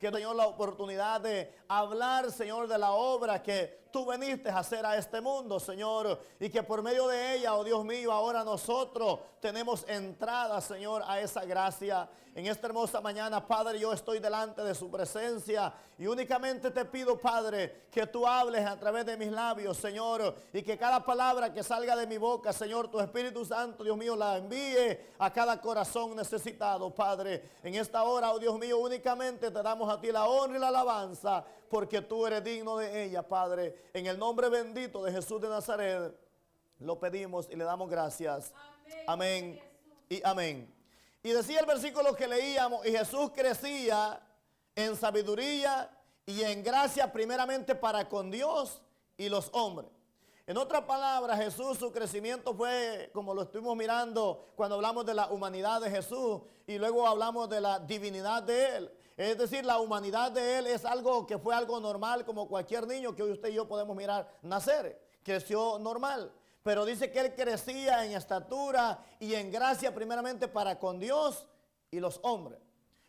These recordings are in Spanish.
que Señor la oportunidad de hablar, Señor, de la obra que tú veniste a hacer a este mundo, Señor, y que por medio de ella, oh Dios mío, ahora nosotros tenemos entrada, Señor, a esa gracia. En esta hermosa mañana, Padre, yo estoy delante de su presencia y únicamente te pido, Padre, que tú hables a través de mis labios, Señor, y que cada palabra que salga de mi boca, Señor, tu Espíritu Santo, Dios mío, la envíe a cada corazón necesitado, Padre. En esta hora, oh Dios mío, únicamente te damos a ti la honra y la alabanza, porque tú eres digno de ella, Padre. En el nombre bendito de Jesús de Nazaret, lo pedimos y le damos gracias. Amén, y amén. Y decía el versículo que leíamos, y Jesús crecía en sabiduría y en gracia primeramente para con Dios y los hombres. En otras palabras, Jesús, su crecimiento fue, como lo estuvimos mirando cuando hablamos de la humanidad de Jesús y luego hablamos de la divinidad de Él. Es decir, la humanidad de Él es algo que fue algo normal, como cualquier niño que hoy usted y yo podemos mirar nacer. Creció normal. Pero dice que Él crecía en estatura y en gracia primeramente para con Dios y los hombres.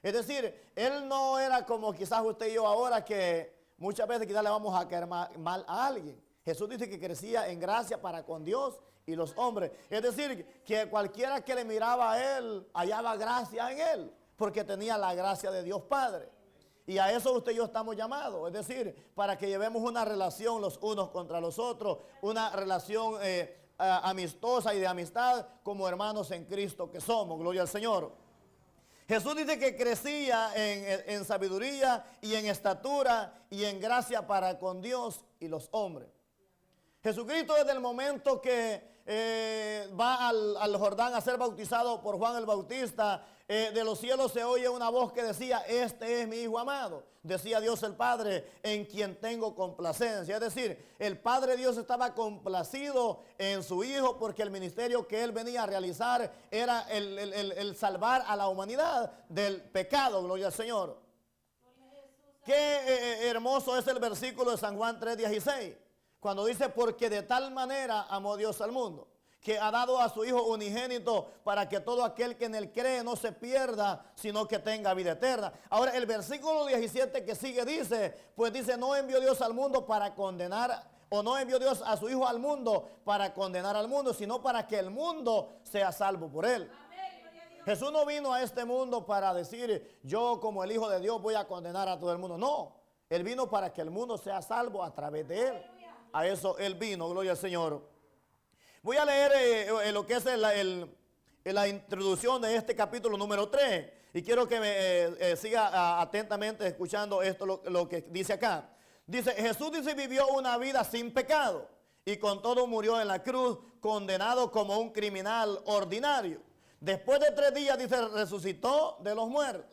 Es decir, Él no era como quizás usted y yo ahora, que muchas veces quizás le vamos a caer mal a alguien. Jesús dice que crecía en gracia para con Dios y los hombres. Es decir, que cualquiera que le miraba a Él hallaba gracia en Él, porque tenía la gracia de Dios Padre. Y a eso usted y yo estamos llamados, es decir, para que llevemos una relación los unos contra los otros, una relación amistosa y de amistad como hermanos en Cristo que somos, gloria al Señor. Jesús dice que crecía en sabiduría y en estatura y en gracia para con Dios y los hombres. Jesucristo, desde el momento que va al Jordán a ser bautizado por Juan el Bautista, de los cielos se oye una voz que decía: este es mi Hijo amado, decía Dios el Padre, en quien tengo complacencia. Es decir, el Padre Dios estaba complacido en su Hijo, porque el ministerio que Él venía a realizar era el salvar a la humanidad del pecado, gloria al Señor. Qué hermoso es el versículo de San Juan 3:16, cuando dice: porque de tal manera amó Dios al mundo, que ha dado a su Hijo unigénito, para que todo aquel que en Él cree no se pierda, sino que tenga vida eterna. Ahora el versículo 17 que sigue dice, pues dice: no envió Dios al mundo para condenar, o no envió Dios a su Hijo al mundo para condenar al mundo, sino para que el mundo sea salvo por Él. Jesús no vino a este mundo para decir: yo como el Hijo de Dios voy a condenar a todo el mundo. No, Él vino para que el mundo sea salvo a través de Él. A eso Él vino, gloria al Señor. Voy a leer lo que es la introducción de este capítulo número 3. Y quiero que me siga atentamente escuchando esto, lo que dice acá. Dice: Jesús dice, vivió una vida sin pecado, y con todo murió en la cruz, condenado como un criminal ordinario. Después de 3 días, dice, resucitó de los muertos.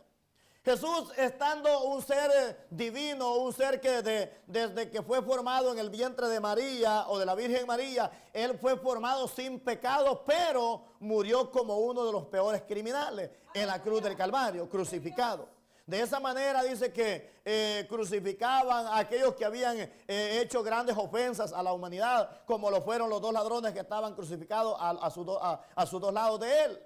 Jesús, estando un ser divino, un ser que desde que fue formado en el vientre de María o de la Virgen María, Él fue formado sin pecado, pero murió como uno de los peores criminales en la cruz del Calvario, crucificado. De esa manera dice que crucificaban a aquellos que habían hecho grandes ofensas a la humanidad, como lo fueron los 2 ladrones que estaban crucificados a sus 2 lados de Él.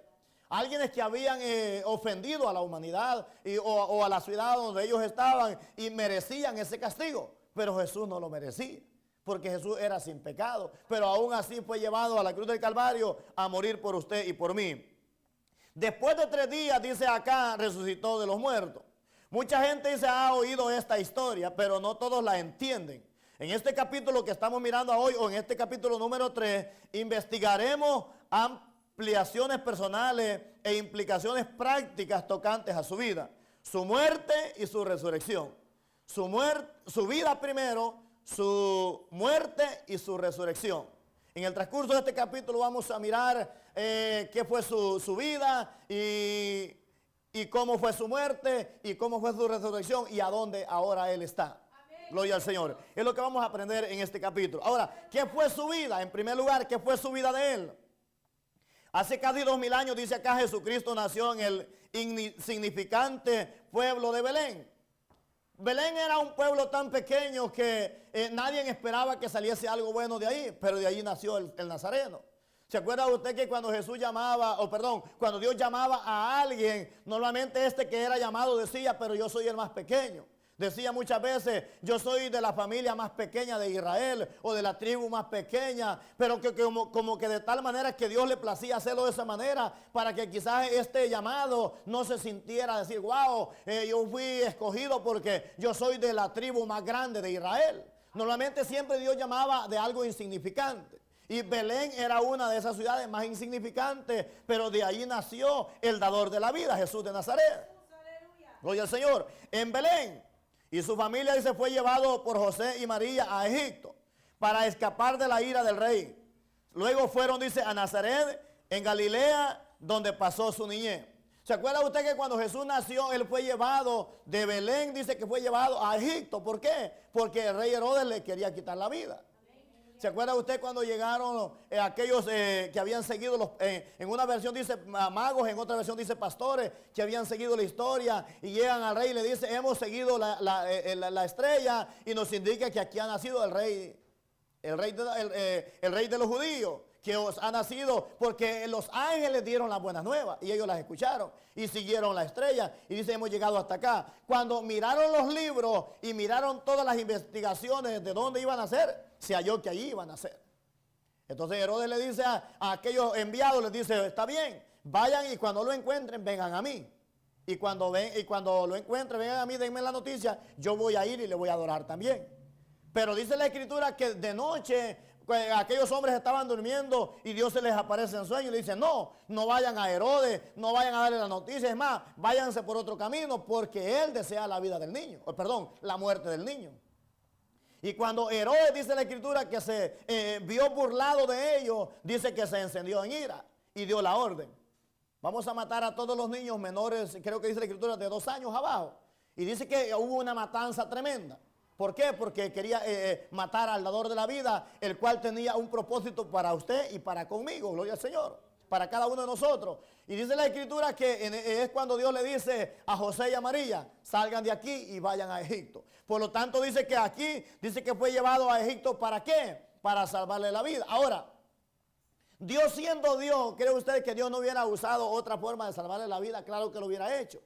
Alguienes que habían ofendido a la humanidad o a la ciudad donde ellos estaban y merecían ese castigo. Pero Jesús no lo merecía, porque Jesús era sin pecado. Pero aún así fue llevado a la cruz del Calvario a morir por usted y por mí. Después de 3 días, dice acá, resucitó de los muertos. Mucha gente dice, ha oído esta historia, pero no todos la entienden. En este capítulo que estamos mirando hoy, o en este capítulo número 3, investigaremos ampliaciones personales e implicaciones prácticas tocantes a su vida, su muerte y su resurrección. Su vida primero, su muerte y su resurrección. En el transcurso de este capítulo vamos a mirar qué fue su vida y cómo fue su muerte y cómo fue su resurrección y a dónde ahora Él está. Gloria al Señor. Es lo que vamos a aprender en este capítulo. Ahora, ¿qué fue su vida? En primer lugar, ¿qué fue su vida de Él? Hace casi 2000 años, dice acá, Jesucristo nació en el insignificante pueblo de Belén. Belén era un pueblo tan pequeño que nadie esperaba que saliese algo bueno de ahí, pero de ahí nació el Nazareno. ¿Se acuerda usted que cuando Jesús llamaba, cuando Dios llamaba a alguien, normalmente este que era llamado decía, pero yo soy el más pequeño? Decía muchas veces, yo soy de la familia más pequeña de Israel o de la tribu más pequeña, pero que como que de tal manera que Dios le placía hacerlo de esa manera para que quizás este llamado no se sintiera decir, wow, yo fui escogido porque yo soy de la tribu más grande de Israel. Normalmente siempre Dios llamaba de algo insignificante. Y Belén era una de esas ciudades más insignificantes, pero de ahí nació el dador de la vida, Jesús de Nazaret. Gloria al Señor. En Belén. Y su familia, dice, fue llevado por José y María a Egipto para escapar de la ira del rey. Luego fueron, dice, a Nazaret, en Galilea, donde pasó su niñez. ¿Se acuerda usted que cuando Jesús nació, él fue llevado de Belén, dice que fue llevado a Egipto? ¿Por qué? Porque el rey Herodes le quería quitar la vida. ¿Se acuerda usted cuando llegaron aquellos que habían seguido, en una versión dice magos, en otra versión dice pastores, que habían seguido la historia y llegan al rey y le dice, hemos seguido la estrella y nos indica que aquí ha nacido el rey de los judíos, que os ha nacido porque los ángeles dieron las buenas nuevas y ellos las escucharon y siguieron la estrella y dice, hemos llegado hasta acá. Cuando miraron los libros y miraron todas las investigaciones de dónde iban a ser, se halló que allí iban a ser. Entonces Herodes le dice a aquellos enviados, les dice, está bien, vayan y cuando lo encuentren vengan a mí. Y cuando lo encuentren vengan a mí, denme la noticia, yo voy a ir y le voy a adorar también. Pero dice la escritura que de noche aquellos hombres estaban durmiendo y Dios se les aparece en sueño y le dice, no vayan a Herodes, no vayan a darle la noticia, es más, váyanse por otro camino porque él desea la vida del niño, la muerte del niño. Y cuando Herodes, dice la escritura, que se vio burlado de ellos, dice que se encendió en ira y dio la orden. Vamos a matar a todos los niños menores, creo que dice la escritura, de 2 años abajo. Y dice que hubo una matanza tremenda. ¿Por qué? Porque quería matar al dador de la vida, el cual tenía un propósito para usted y para conmigo, gloria al Señor, para cada uno de nosotros. Y dice la escritura que es cuando Dios le dice a José y a María, salgan de aquí y vayan a Egipto. Por lo tanto dice que aquí, dice que fue llevado a Egipto, ¿para qué? Para salvarle la vida. Ahora, Dios siendo Dios, ¿cree usted que Dios no hubiera usado otra forma de salvarle la vida? Claro que lo hubiera hecho.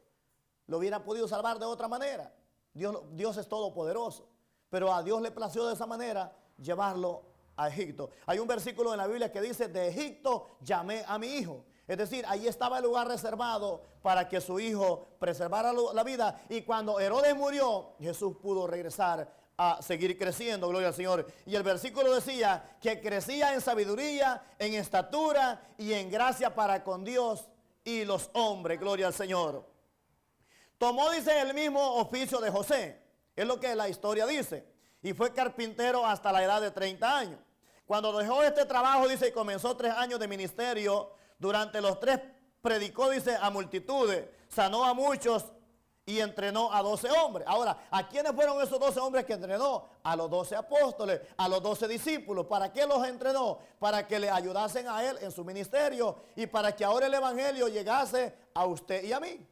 Lo hubiera podido salvar de otra manera. Dios es todopoderoso, pero a Dios le plació de esa manera llevarlo a Egipto. Hay un versículo en la Biblia que dice, de Egipto llamé a mi hijo. Es decir, ahí estaba el lugar reservado para que su hijo preservara la vida. Y cuando Herodes murió, Jesús pudo regresar a seguir creciendo, gloria al Señor. Y el versículo decía que crecía en sabiduría, en estatura y en gracia para con Dios y los hombres, gloria al Señor. Tomó, dice, el mismo oficio de José, es lo que la historia dice, y fue carpintero hasta la edad de 30 años. Cuando dejó este trabajo, dice, y comenzó 3 años de ministerio, durante los 3 predicó, dice, a multitudes, sanó a muchos y entrenó a 12 hombres. Ahora, ¿a quiénes fueron esos 12 hombres que entrenó? A los 12 apóstoles, a los 12 discípulos. ¿Para qué los entrenó? Para que le ayudasen a él en su ministerio y para que ahora el evangelio llegase a usted y a mí.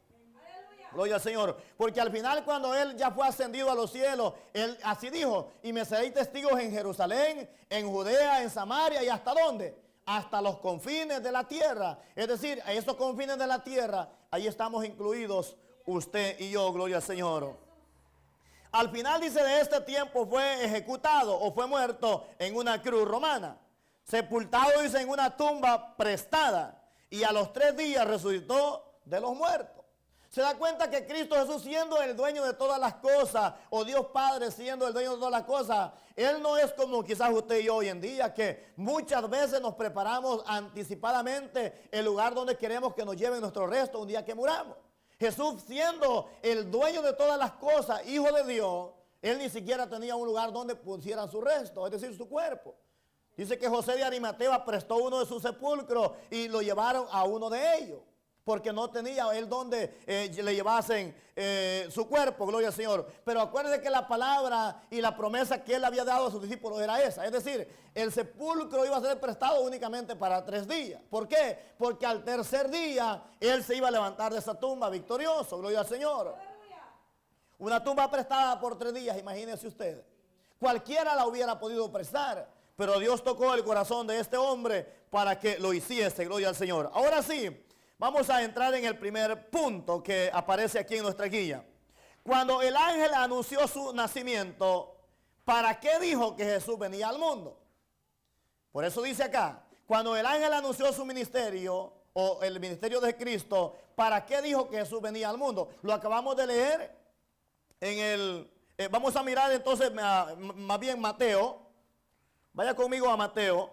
Gloria al Señor, porque al final cuando él ya fue ascendido a los cielos, él así dijo, y me seréis testigos en Jerusalén, en Judea, en Samaria y hasta ¿dónde? Hasta los confines de la tierra. Es decir, a esos confines de la tierra, ahí estamos incluidos usted y yo, gloria al Señor. Al final, dice, de este tiempo fue ejecutado o fue muerto en una cruz romana, sepultado, dice, en una tumba prestada, y a los 3 días resucitó de los muertos. Se da cuenta que Cristo Jesús, siendo el dueño de todas las cosas, o Dios Padre siendo el dueño de todas las cosas, Él no es como quizás usted y yo hoy en día, que muchas veces nos preparamos anticipadamente el lugar donde queremos que nos lleven nuestro resto un día que muramos. Jesús, siendo el dueño de todas las cosas, hijo de Dios, Él ni siquiera tenía un lugar donde pusieran su resto, es decir, su cuerpo. Dice que José de Arimatea prestó uno de sus sepulcros y lo llevaron a uno de ellos, porque no tenía él donde le llevasen su cuerpo, gloria al Señor. Pero acuérdense que la palabra y la promesa que él había dado a sus discípulos era esa. Es decir, el sepulcro iba a ser prestado únicamente para 3 días. ¿Por qué? Porque al tercer día él se iba a levantar de esa tumba victorioso, gloria al Señor. Una tumba prestada por 3 días, imagínense ustedes. Cualquiera la hubiera podido prestar, pero Dios tocó el corazón de este hombre para que lo hiciese, gloria al Señor. Ahora sí, vamos a entrar en el primer punto que aparece aquí en nuestra guía. Cuando el ángel anunció su nacimiento, ¿para qué dijo que Jesús venía al mundo? Por eso dice acá, cuando el ángel anunció su ministerio, o el ministerio de Cristo, ¿para qué dijo que Jesús venía al mundo? Lo acabamos de leer en el... vamos a mirar entonces más bien Mateo. Vaya conmigo a Mateo.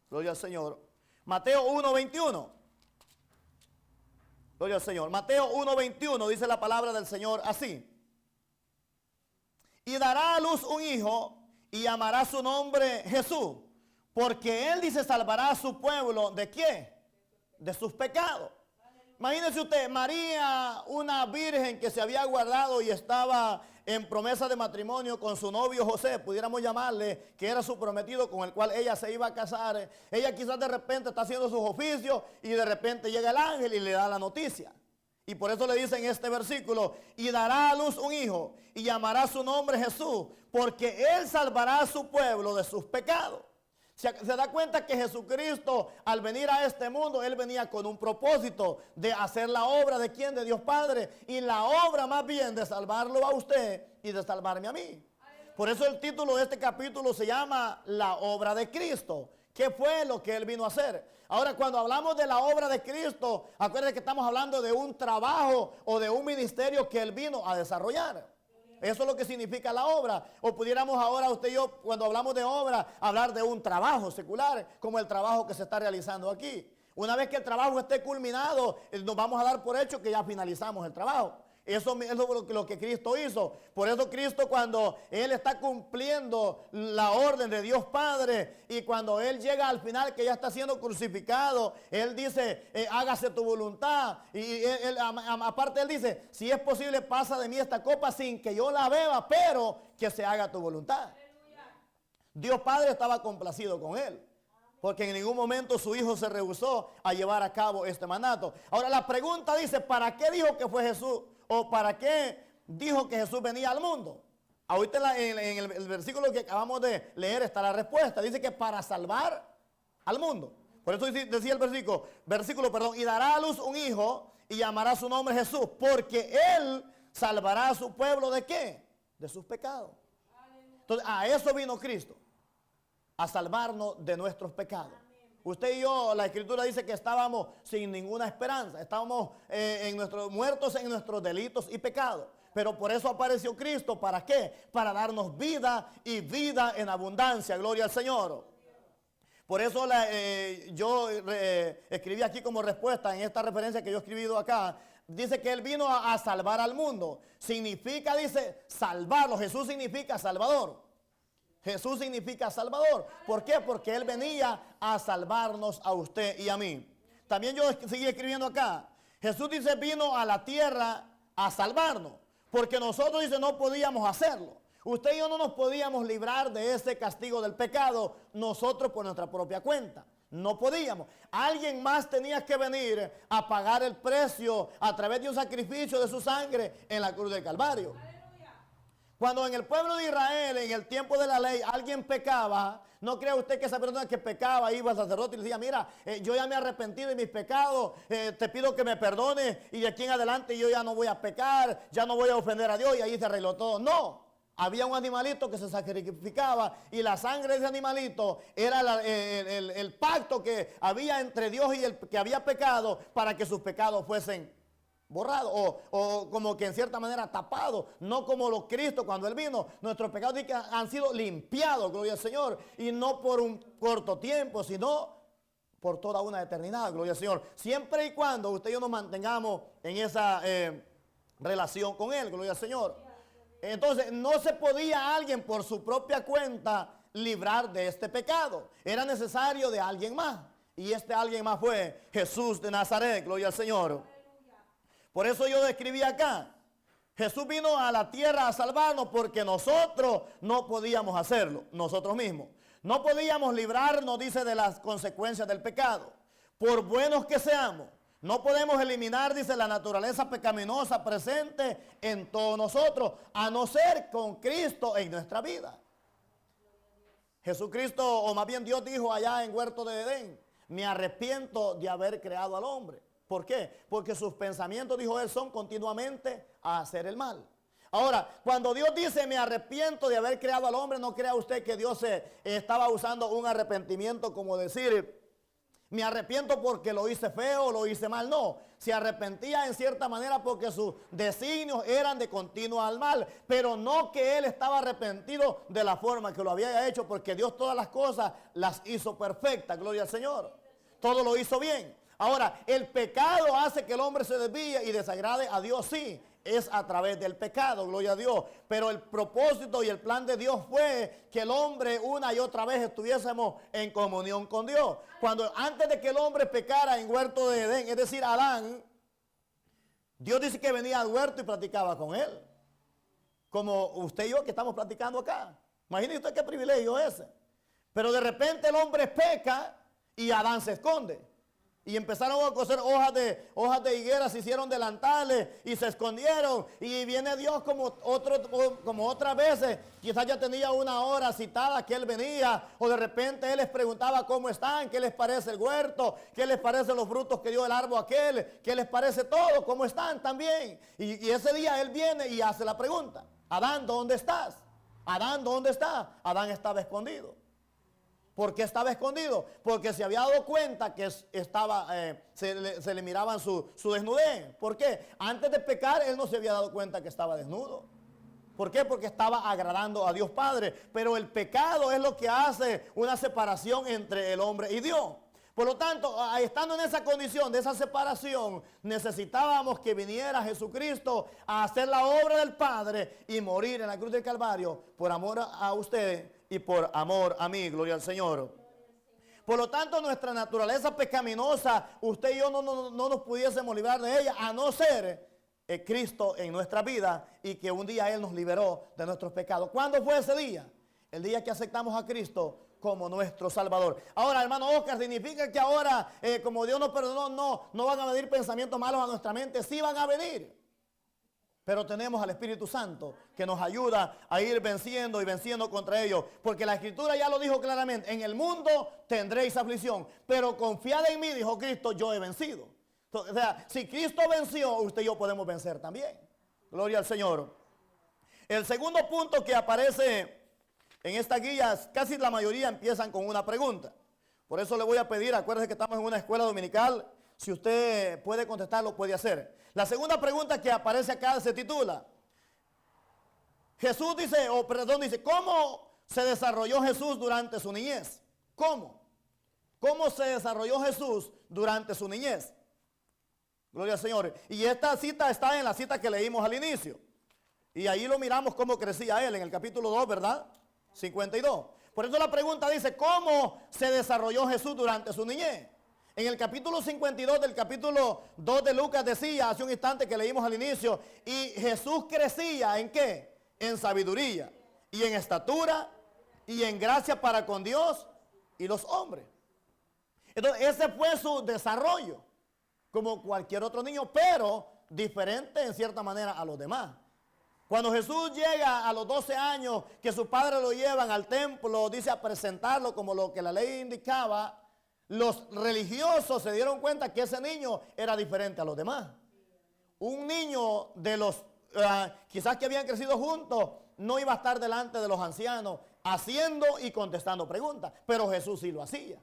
Gloria al Señor. Mateo 1:21. Gloria al Señor. Mateo 1:21 dice la palabra del Señor así. Y dará a luz un hijo y llamará su nombre Jesús, porque él dice salvará a su pueblo, ¿de qué? De sus pecados. Imagínense usted, María, una virgen que se había guardado y estaba en promesa de matrimonio con su novio José, pudiéramos llamarle, que era su prometido con el cual ella se iba a casar. Ella quizás de repente está haciendo sus oficios y de repente llega el ángel y le da la noticia. Y por eso le dice en este versículo, y dará a luz un hijo y llamará su nombre Jesús, porque él salvará a su pueblo de sus pecados. Se da cuenta que Jesucristo al venir a este mundo, él venía con un propósito de hacer la obra de quién, de Dios Padre, y la obra más bien de salvarlo a usted y de salvarme a mí. Por eso el título de este capítulo se llama La obra de Cristo. ¿Qué fue lo que él vino a hacer? Ahora, cuando hablamos de la obra de Cristo, acuérdense que estamos hablando de un trabajo o de un ministerio que él vino a desarrollar. Eso es lo que significa la obra. O pudiéramos ahora usted y yo, cuando hablamos de obra, hablar de un trabajo secular, como el trabajo que se está realizando aquí. Una vez que el trabajo esté culminado, nos vamos a dar por hecho que ya finalizamos el trabajo. Eso es lo que Cristo hizo. Por eso Cristo, cuando Él está cumpliendo la orden de Dios Padre, y cuando Él llega al final que ya está siendo crucificado, Él dice, hágase tu voluntad. Y aparte Él dice, si es posible pasa de mí esta copa sin que yo la beba, pero que se haga tu voluntad. Dios Padre estaba complacido con Él, porque en ningún momento su Hijo se rehusó a llevar a cabo este mandato. Ahora la pregunta dice, ¿para qué dijo que fue Jesús? ¿O para qué dijo que Jesús venía al mundo? Ahorita en el versículo que acabamos de leer está la respuesta. Dice que para salvar al mundo. Por eso decía el versículo, y dará a luz un hijo y llamará su nombre Jesús, porque él salvará a su pueblo ¿de qué? De sus pecados. Entonces a eso vino Cristo, a salvarnos de nuestros pecados. Usted y yo, la Escritura dice que estábamos sin ninguna esperanza. Estábamos muertos en nuestros delitos y pecados. Pero por eso apareció Cristo. ¿Para qué? Para darnos vida y vida en abundancia. Gloria al Señor. Por eso yo escribí aquí como respuesta en esta referencia que yo he escribido acá. Dice que Él vino a salvar al mundo. Significa, dice, salvarlo. Jesús significa salvador. Jesús significa salvador. ¿Por qué? Porque Él venía a salvarnos a usted y a mí. También yo seguí escribiendo acá. Jesús dice vino a la tierra a salvarnos. Porque nosotros, dice, no podíamos hacerlo. Usted y yo no nos podíamos librar de ese castigo del pecado nosotros por nuestra propia cuenta. No podíamos. Alguien más tenía que venir a pagar el precio a través de un sacrificio de su sangre en la cruz del Calvario. Cuando en el pueblo de Israel, en el tiempo de la ley, alguien pecaba, no crea usted que esa persona que pecaba iba al sacerdote y le decía, mira, yo ya me arrepentí de mis pecados, te pido que me perdones y de aquí en adelante yo ya no voy a pecar, ya no voy a ofender a Dios y ahí se arregló todo. No, había un animalito que se sacrificaba y la sangre de ese animalito era el pacto que había entre Dios y el que había pecado para que sus pecados fuesen borrado o como que en cierta manera tapado, no como los Cristo cuando Él vino. Nuestros pecados han sido limpiados, gloria al Señor, y no por un corto tiempo, sino por toda una eternidad, gloria al Señor. Siempre y cuando usted y yo nos mantengamos en esa relación con Él, gloria al Señor. Entonces no se podía alguien por su propia cuenta librar de este pecado. Era necesario de alguien más. Y este alguien más fue Jesús de Nazaret, gloria al Señor. Por eso yo describí acá, Jesús vino a la tierra a salvarnos porque nosotros no podíamos hacerlo, nosotros mismos. No podíamos librarnos, dice, de las consecuencias del pecado. Por buenos que seamos, No podemos eliminar, dice, la naturaleza pecaminosa presente en todos nosotros, a no ser con Cristo en nuestra vida. Jesucristo, o más bien Dios dijo allá en Huerto de Edén, me arrepiento de haber creado al hombre. ¿Por qué? Porque sus pensamientos, dijo él, son continuamente a hacer el mal. Ahora, cuando Dios dice me arrepiento de haber creado al hombre, no crea usted que Dios estaba usando un arrepentimiento como decir, me arrepiento porque lo hice feo o lo hice mal. No, se arrepentía en cierta manera porque sus designios eran de continuo al mal, pero no que él estaba arrepentido de la forma que lo había hecho, porque Dios todas las cosas las hizo perfectas, gloria al Señor. Todo lo hizo bien. Ahora, el pecado hace que el hombre se desvíe y desagrade a Dios, sí. Es a través del pecado, gloria a Dios. Pero el propósito y el plan de Dios fue que el hombre una y otra vez estuviésemos en comunión con Dios. Cuando antes de que el hombre pecara en Huerto de Edén, es decir, Adán, Dios dice que venía al huerto y platicaba con él. Como usted y yo que estamos platicando acá. Imagínese usted qué privilegio es ese. Pero de repente el hombre peca y Adán se esconde. Y empezaron a coser hojas de higuera, se hicieron delantales y se escondieron. Y viene Dios como otras veces. Quizás ya tenía una hora citada que Él venía. O de repente Él les preguntaba cómo están, qué les parece el huerto, qué les parecen los frutos que dio el árbol aquel, qué les parece todo, cómo están también. Y ese día Él viene y hace la pregunta. Adán, ¿dónde estás? Adán, ¿dónde está? Adán estaba escondido. ¿Por qué estaba escondido? Porque se había dado cuenta que se le miraban su desnudez. ¿Por qué? Antes de pecar, él no se había dado cuenta que estaba desnudo. ¿Por qué? Porque estaba agradando a Dios Padre. Pero el pecado es lo que hace una separación entre el hombre y Dios. Por lo tanto, estando en esa condición de esa separación, necesitábamos que viniera Jesucristo a hacer la obra del Padre y morir en la cruz del Calvario por amor a ustedes y por amor a mí, gloria al Señor. Por lo tanto, nuestra naturaleza pecaminosa, usted y yo no nos pudiésemos librar de ella, a no ser Cristo en nuestra vida y que un día Él nos liberó de nuestros pecados. ¿Cuándo fue ese día? El día que aceptamos a Cristo como nuestro Salvador. Ahora, hermano Oscar, ¿significa que ahora, como Dios nos perdonó, no van a venir pensamientos malos a nuestra mente? Sí van a venir. Pero tenemos al Espíritu Santo que nos ayuda a ir venciendo y venciendo contra ellos. Porque la Escritura ya lo dijo claramente. En el mundo tendréis aflicción. Pero confiad en mí, dijo Cristo, yo he vencido. O sea, si Cristo venció, usted y yo podemos vencer también. Gloria al Señor. El segundo punto que aparece en esta guía, casi la mayoría empiezan con una pregunta. Por eso le voy a pedir, acuérdese que estamos en una escuela dominical. Si usted puede contestarlo, puede hacer. La segunda pregunta que aparece acá se titula, dice, ¿cómo se desarrolló Jesús durante su niñez? ¿Cómo? ¿Cómo se desarrolló Jesús durante su niñez? Gloria al Señor. Y esta cita está en la cita que leímos al inicio. Y ahí lo miramos cómo crecía él en el capítulo 2, ¿verdad? 52. Por eso la pregunta dice, ¿cómo se desarrolló Jesús durante su niñez? En el capítulo 52 del capítulo 2 de Lucas decía hace un instante que leímos al inicio, y Jesús crecía ¿en qué? En sabiduría y en estatura y en gracia para con Dios y los hombres. Entonces ese fue su desarrollo, como cualquier otro niño, pero diferente en cierta manera a los demás. Cuando Jesús llega a los 12 años, que sus padres lo llevan al templo, dice a presentarlo como lo que la ley indicaba, los religiosos se dieron cuenta que ese niño era diferente a los demás. Un niño de los, quizás que habían crecido juntos, no iba a estar delante de los ancianos haciendo y contestando preguntas, pero Jesús sí lo hacía.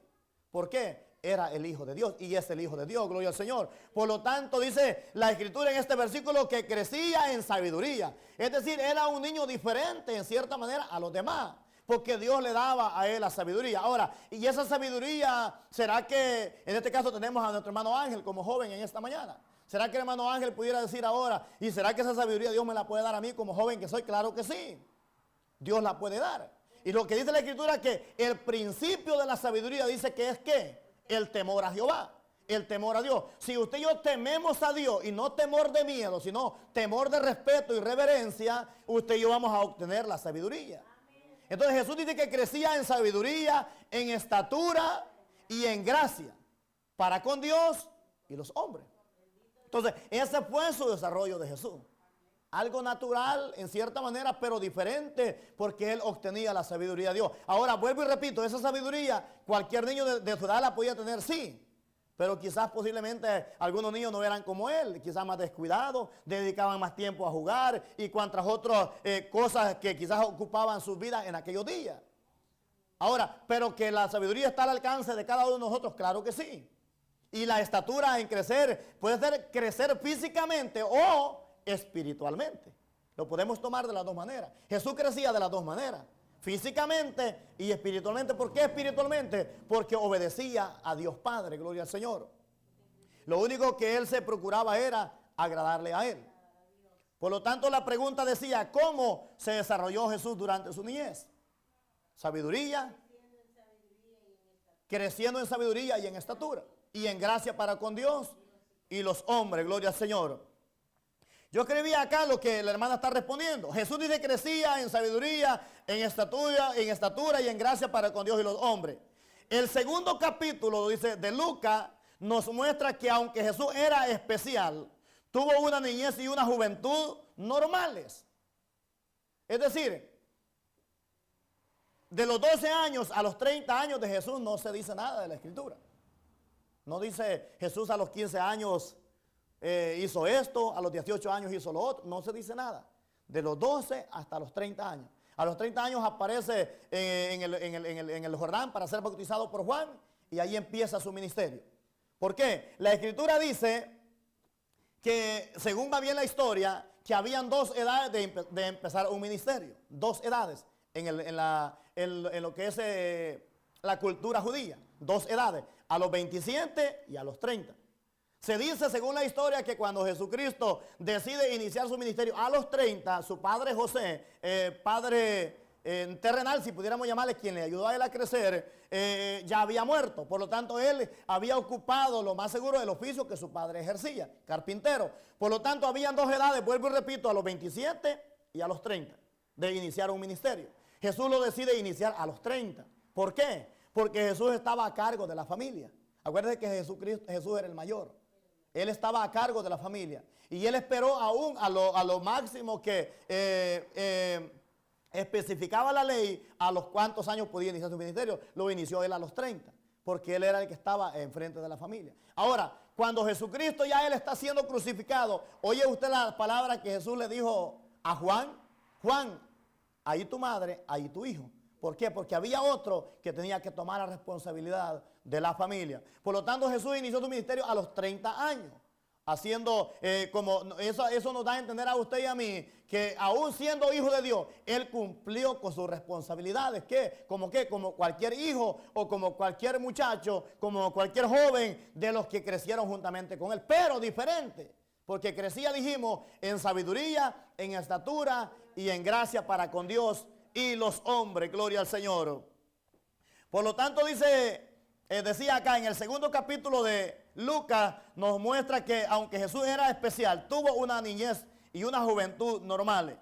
¿Por qué? Era el Hijo de Dios y es el Hijo de Dios, gloria al Señor. Por lo tanto, dice la Escritura en este versículo que crecía en sabiduría. Es decir, era un niño diferente en cierta manera a los demás, porque Dios le daba a él la sabiduría. Ahora, y esa sabiduría, ¿será que en este caso tenemos a nuestro hermano Ángel como joven en esta mañana? ¿Será que el hermano Ángel pudiera decir ahora, y será que esa sabiduría Dios me la puede dar a mí como joven que soy? Claro que sí, Dios la puede dar. Y lo que dice la Escritura es que el principio de la sabiduría dice que es ¿qué? El temor a Jehová, el temor a Dios. Si usted y yo tememos a Dios, y no temor de miedo, sino temor de respeto y reverencia, usted y yo vamos a obtener la sabiduría. Entonces Jesús dice que crecía en sabiduría, en estatura y en gracia para con Dios y los hombres. Entonces, ese fue su desarrollo de Jesús. Algo natural en cierta manera, pero diferente, porque él obtenía la sabiduría de Dios. Ahora, vuelvo y repito, esa sabiduría cualquier niño de su edad la podía tener, sí. Pero quizás posiblemente algunos niños no eran como él, quizás más descuidados, dedicaban más tiempo a jugar y cuantas otras cosas que quizás ocupaban sus vidas en aquellos días. Ahora, pero que la sabiduría está al alcance de cada uno de nosotros, claro que sí. Y la estatura en crecer puede ser crecer físicamente o espiritualmente. Lo podemos tomar de las dos maneras. Jesús crecía de las dos maneras, físicamente y espiritualmente. ¿Por qué espiritualmente? Porque obedecía a Dios Padre, gloria al Señor. Lo único que él se procuraba era agradarle a él. Por lo tanto, la pregunta decía, ¿cómo se desarrolló Jesús durante su niñez? Sabiduría, creciendo en sabiduría y en estatura, y en gracia para con Dios y los hombres, gloria al Señor. Yo escribí acá lo que la hermana está respondiendo. Jesús dice crecía en sabiduría, en estatura y en gracia para con Dios y los hombres. El segundo capítulo, dice, de Lucas, nos muestra que aunque Jesús era especial, tuvo una niñez y una juventud normales. Es decir, de los 12 años a los 30 años de Jesús no se dice nada de la Escritura. No dice Jesús a los 15 años hizo esto, a los 18 años hizo lo otro, no se dice nada. De los 12 hasta los 30 años. A los 30 años aparece en el Jordán para ser bautizado por Juan y ahí empieza su ministerio. ¿Por qué? La Escritura dice que, según va bien la historia, que habían dos edades de empezar un ministerio. Dos edades en lo que es la cultura judía. Dos edades, a los 27 y a los 30. Se dice, según la historia, que cuando Jesucristo decide iniciar su ministerio a los 30, su padre José, padre terrenal, si pudiéramos llamarle, quien le ayudó a él a crecer, ya había muerto. Por lo tanto, él había ocupado lo más seguro del oficio que su padre ejercía, carpintero. Por lo tanto, habían dos edades, vuelvo y repito, a los 27 y a los 30, de iniciar un ministerio. Jesús lo decide iniciar a los 30. ¿Por qué? Porque Jesús estaba a cargo de la familia. Acuérdense que Jesús era el mayor. Él estaba a cargo de la familia. Y él esperó aún a lo máximo que especificaba la ley a los cuántos años podía iniciar su ministerio. Lo inició él a los 30, porque él era el que estaba enfrente de la familia. Ahora, cuando Jesucristo ya él está siendo crucificado, oye usted la palabra que Jesús le dijo a Juan. Juan, ahí tu madre, ahí tu hijo. ¿Por qué? Porque había otro que tenía que tomar la responsabilidad de la familia. Por lo tanto, Jesús inició su ministerio a los 30 años. Haciendo como eso nos da a entender a usted y a mí que aún siendo hijo de Dios, él cumplió con sus responsabilidades. Como cualquier hijo o como cualquier muchacho, como cualquier joven de los que crecieron juntamente con él. Pero diferente, porque crecía, dijimos, en sabiduría, en estatura y en gracia para con Dios y los hombres, gloria al Señor. Por lo tanto, decía acá en el segundo capítulo de Lucas, nos muestra que aunque Jesús era especial, tuvo una niñez y una juventud normales.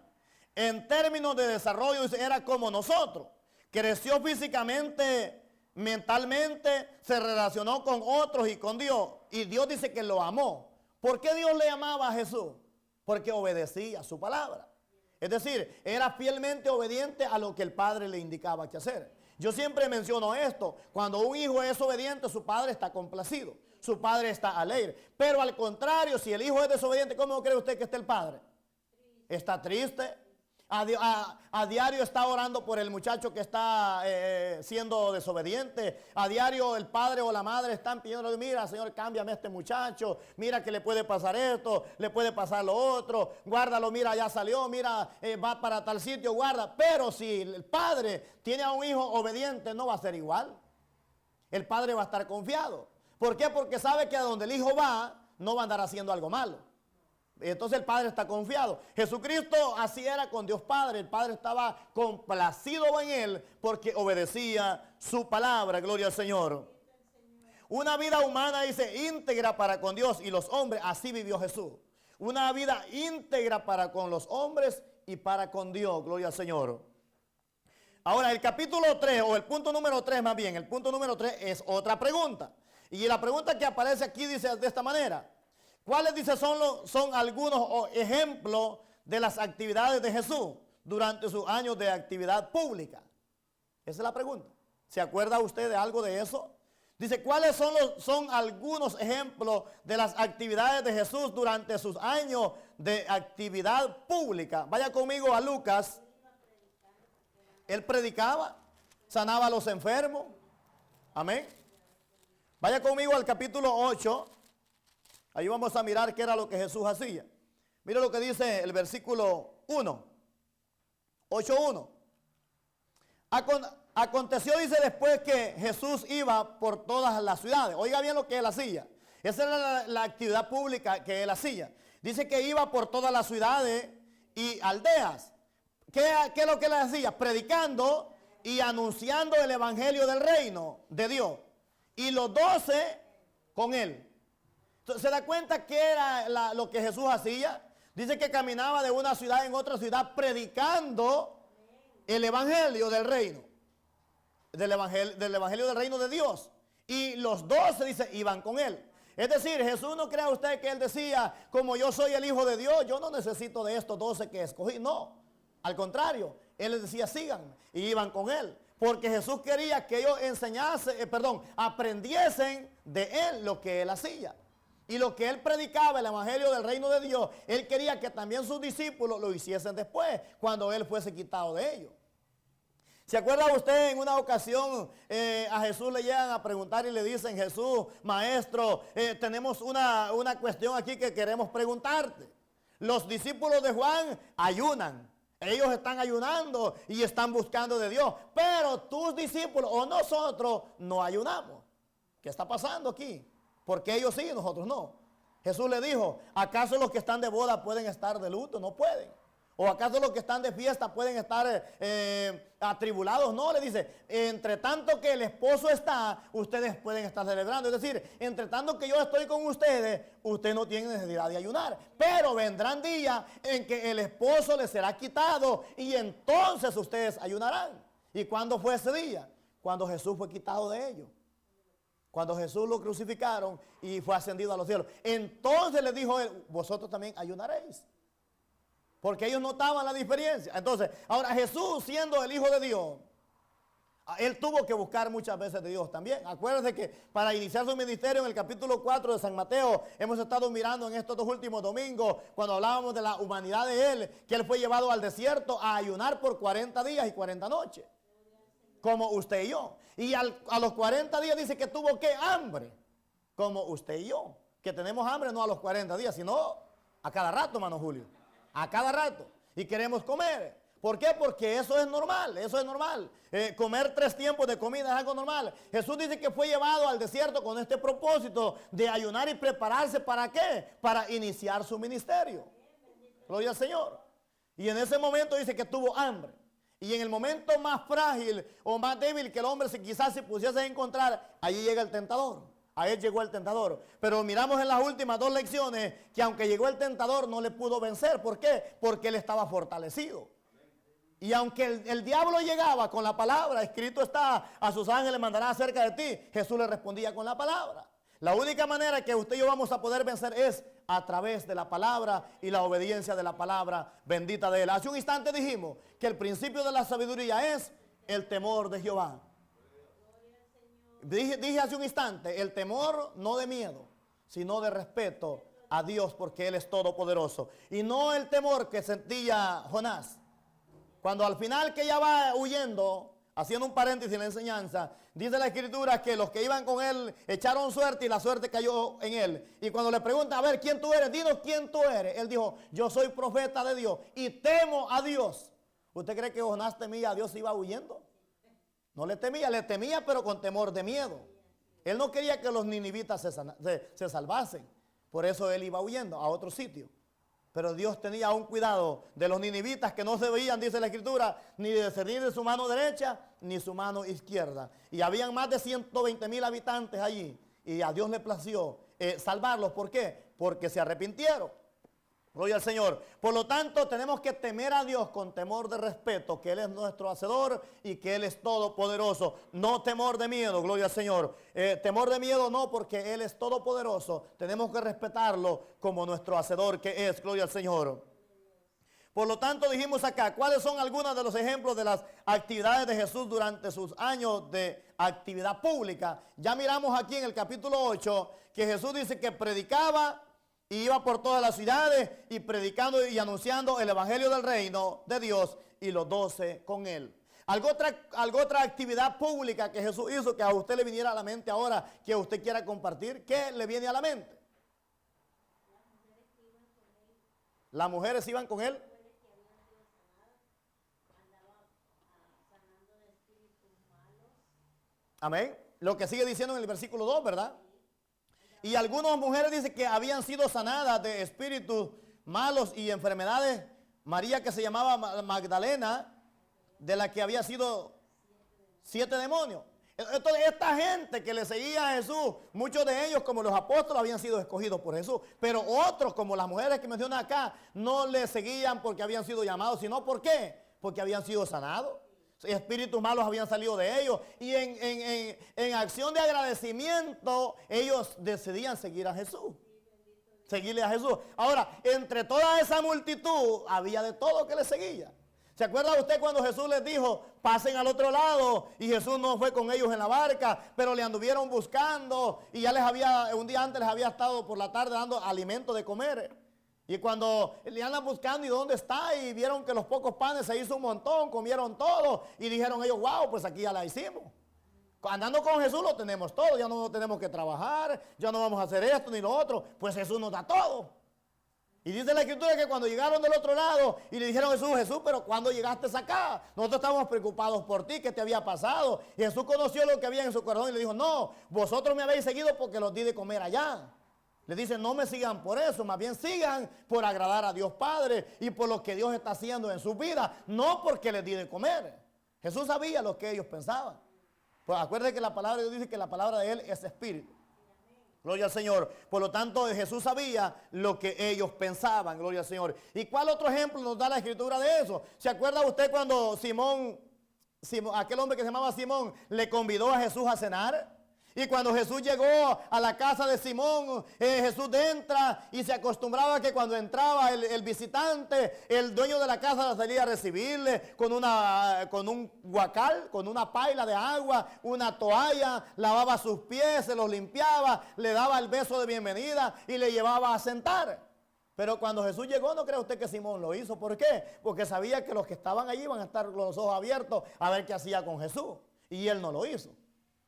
En términos de desarrollo, era como nosotros. Creció físicamente, mentalmente, se relacionó con otros y con Dios. Y Dios dice que lo amó. ¿Por qué Dios le amaba a Jesús? Porque obedecía su palabra. Es decir, era fielmente obediente a lo que el padre le indicaba que hacer. Yo siempre menciono esto, cuando un hijo es obediente, su padre está complacido, su padre está alegre. Pero al contrario, si el hijo es desobediente, ¿cómo cree usted que está el padre? Está triste. A diario está orando por el muchacho que está siendo desobediente. A diario el padre o la madre están pidiendo, mira, Señor, cámbiame a este muchacho. Mira que le puede pasar esto, le puede pasar lo otro. Guárdalo, mira, ya salió, mira, va para tal sitio, guarda. Pero si el padre tiene a un hijo obediente, no va a ser igual. El padre va a estar confiado. ¿Por qué? Porque sabe que a donde el hijo va, no va a andar haciendo algo malo. Entonces el Padre está confiado. Jesucristo así era con Dios Padre. El Padre estaba complacido en él porque obedecía su palabra. Gloria al Señor. Una vida humana, dice, íntegra para con Dios y los hombres. Así vivió Jesús. Una vida íntegra para con los hombres y para con Dios. Gloria al Señor. Ahora el capítulo 3, o el punto número 3 más bien. El punto número 3 es otra pregunta. Y la pregunta que aparece aquí dice de esta manera. ¿Cuáles, dice, son algunos ejemplos de las actividades de Jesús durante sus años de actividad pública? Esa es la pregunta. ¿Se acuerda usted de algo de eso? Dice, ¿cuáles son algunos ejemplos de las actividades de Jesús durante sus años de actividad pública? Vaya conmigo a Lucas. Él predicaba, sanaba a los enfermos. Amén. Vaya conmigo al capítulo 8. Ahí vamos a mirar qué era lo que Jesús hacía. Mira lo que dice el versículo 1. 8:1. Aconteció, dice, después que Jesús iba por todas las ciudades. Oiga bien lo que él hacía. Esa era la actividad pública que él hacía. Dice que iba por todas las ciudades y aldeas. ¿Qué es lo que él hacía? Predicando y anunciando el evangelio del reino de Dios. Y los 12 con él. Entonces, ¿se da cuenta qué era lo que Jesús hacía? Dice que caminaba de una ciudad en otra ciudad predicando el evangelio del reino. Del evangelio del reino de Dios. Y los 12, dice, iban con él. Es decir, Jesús, no crea usted que él decía, como yo soy el Hijo de Dios, yo no necesito de estos 12 que escogí. No, al contrario, él les decía, síganme, y iban con él. Porque Jesús quería que ellos aprendiesen de él lo que él hacía. Y lo que él predicaba, el evangelio del reino de Dios, él quería que también sus discípulos lo hiciesen después, cuando él fuese quitado de ellos. ¿Se acuerda usted en una ocasión a Jesús le llegan a preguntar y le dicen, Jesús, maestro, tenemos una cuestión aquí que queremos preguntarte? Los discípulos de Juan ayunan. Ellos están ayunando y están buscando de Dios. Pero tus discípulos o nosotros no ayunamos. ¿Qué está pasando aquí? Porque ellos sí y nosotros no. Jesús le dijo, ¿acaso los que están de boda pueden estar de luto? No pueden. ¿O acaso los que están de fiesta pueden estar atribulados? No, le dice, entre tanto que el esposo está, ustedes pueden estar celebrando. Es decir, entre tanto que yo estoy con ustedes, usted no tiene necesidad de ayunar. Pero vendrán días en que el esposo les será quitado y entonces ustedes ayunarán. ¿Y cuándo fue ese día? Cuando Jesús fue quitado de ellos. Cuando Jesús lo crucificaron y fue ascendido a los cielos. Entonces les dijo él, vosotros también ayunaréis. Porque ellos notaban la diferencia. Entonces, ahora Jesús, siendo el Hijo de Dios, él tuvo que buscar muchas veces de Dios también. Acuérdense que para iniciar su ministerio en el capítulo 4 de San Mateo, hemos estado mirando en estos 2 últimos domingos, cuando hablábamos de la humanidad de él, que él fue llevado al desierto a ayunar por 40 días y 40 noches. Como usted y yo. Y a los 40 días dice que tuvo que hambre. Como usted y yo. Que tenemos hambre no a los 40 días, sino a cada rato, hermano Julio. A cada rato. Y queremos comer. ¿Por qué? Porque eso es normal. Eso es normal. Comer 3 tiempos de comida es algo normal. Jesús dice que fue llevado al desierto con este propósito de ayunar y prepararse. ¿Para qué? Para iniciar su ministerio. Gloria al Señor. Y en ese momento dice que tuvo hambre. Y en el momento más frágil o más débil que el hombre quizás se pusiese a encontrar, allí llega el tentador. A él llegó el tentador. Pero miramos en las últimas 2 lecciones que aunque llegó el tentador no le pudo vencer. ¿Por qué? Porque él estaba fortalecido. Y aunque el diablo llegaba con la palabra, escrito está, a sus ángeles mandará acerca de ti, Jesús le respondía con la palabra. La única manera que usted y yo vamos a poder vencer es a través de la palabra y la obediencia de la palabra bendita de él. Hace un instante dijimos que el principio de la sabiduría es el temor de Jehová. Dije hace un instante, el temor no de miedo, sino de respeto a Dios porque Él es todopoderoso. Y no el temor que sentía Jonás. Cuando al final que ya va huyendo, haciendo un paréntesis en la enseñanza, dice la escritura que los que iban con él echaron suerte y la suerte cayó en él. Y cuando le preguntan, a ver, ¿quién tú eres? Dinos quién tú eres. Él dijo, yo soy profeta de Dios y temo a Dios. ¿Usted cree que Jonás temía a Dios y iba huyendo? No le temía pero con temor de miedo. Él no quería que los ninivitas se salvasen. Por eso él iba huyendo a otro sitio. Pero Dios tenía un cuidado de los ninivitas que no se veían, dice la escritura, ni de discernir de su mano derecha ni su mano izquierda. Y habían más de 120,000 habitantes allí. Y a Dios le plació salvarlos. ¿Por qué? Porque se arrepintieron. Gloria al Señor. Por lo tanto, tenemos que temer a Dios con temor de respeto, que Él es nuestro hacedor y que Él es todopoderoso. No temor de miedo, gloria al Señor. Temor de miedo no, porque Él es todopoderoso. Tenemos que respetarlo como nuestro hacedor que es, gloria al Señor. Por lo tanto, dijimos acá, ¿cuáles son algunos de los ejemplos de las actividades de Jesús durante sus años de actividad pública? Ya miramos aquí en el capítulo 8 que Jesús dice que predicaba y iba por todas las ciudades y predicando y anunciando el evangelio del reino de Dios y los 12 con él. ¿Algo otra actividad pública que Jesús hizo que a usted le viniera a la mente ahora que usted quiera compartir? ¿Qué le viene a la mente? Las mujeres iban con él. Amén. Lo que sigue diciendo en el versículo 2, ¿verdad? Y algunas mujeres dicen que habían sido sanadas de espíritus malos y enfermedades. María, que se llamaba Magdalena, de la que había sido 7 demonios. Entonces, esta gente que le seguía a Jesús, muchos de ellos, como los apóstoles, habían sido escogidos por Jesús. Pero otros, como las mujeres que mencionan acá, no le seguían porque habían sido llamados, sino ¿por qué? Porque habían sido sanados. Espíritus malos habían salido de ellos. Y en acción de agradecimiento, ellos decidían seguir a Jesús. Seguirle a Jesús. Ahora, entre toda esa multitud, había de todo que le seguía. ¿Se acuerda usted cuando Jesús les dijo, pasen al otro lado? Y Jesús no fue con ellos en la barca, pero le anduvieron buscando. Y ya un día antes les había estado por la tarde dando alimento de comer. Y cuando le andan buscando, ¿y dónde está? Y vieron que los pocos panes se hizo un montón, comieron todo. Y dijeron ellos, wow, pues aquí ya la hicimos. Andando con Jesús lo tenemos todo, ya no tenemos que trabajar, ya no vamos a hacer esto ni lo otro, pues Jesús nos da todo. Y dice la Escritura que cuando llegaron del otro lado y le dijeron a Jesús, Jesús, pero ¿cuándo llegaste acá? Nosotros estábamos preocupados por ti, ¿qué te había pasado? Y Jesús conoció lo que había en su corazón y le dijo, no, vosotros me habéis seguido porque los di de comer allá. Le dice, no me sigan por eso, más bien sigan por agradar a Dios Padre y por lo que Dios está haciendo en su vida, no porque les di de comer. Jesús sabía lo que ellos pensaban. Pues acuérdense que la palabra de Dios dice que la palabra de Él es espíritu. Gloria al Señor. Por lo tanto, Jesús sabía lo que ellos pensaban. Gloria al Señor. ¿Y cuál otro ejemplo nos da la Escritura de eso? ¿Se acuerda usted cuando Simón, aquel hombre que se llamaba Simón, le convidó a Jesús a cenar? Y cuando Jesús llegó a la casa de Simón, Jesús entra y se acostumbraba que cuando entraba el visitante, el dueño de la casa salía a recibirle con un guacal, con una paila de agua, una toalla, lavaba sus pies, se los limpiaba, le daba el beso de bienvenida y le llevaba a sentar. Pero cuando Jesús llegó, ¿no cree usted que Simón lo hizo? ¿Por qué? Porque sabía que los que estaban allí iban a estar con los ojos abiertos a ver qué hacía con Jesús. Y él no lo hizo.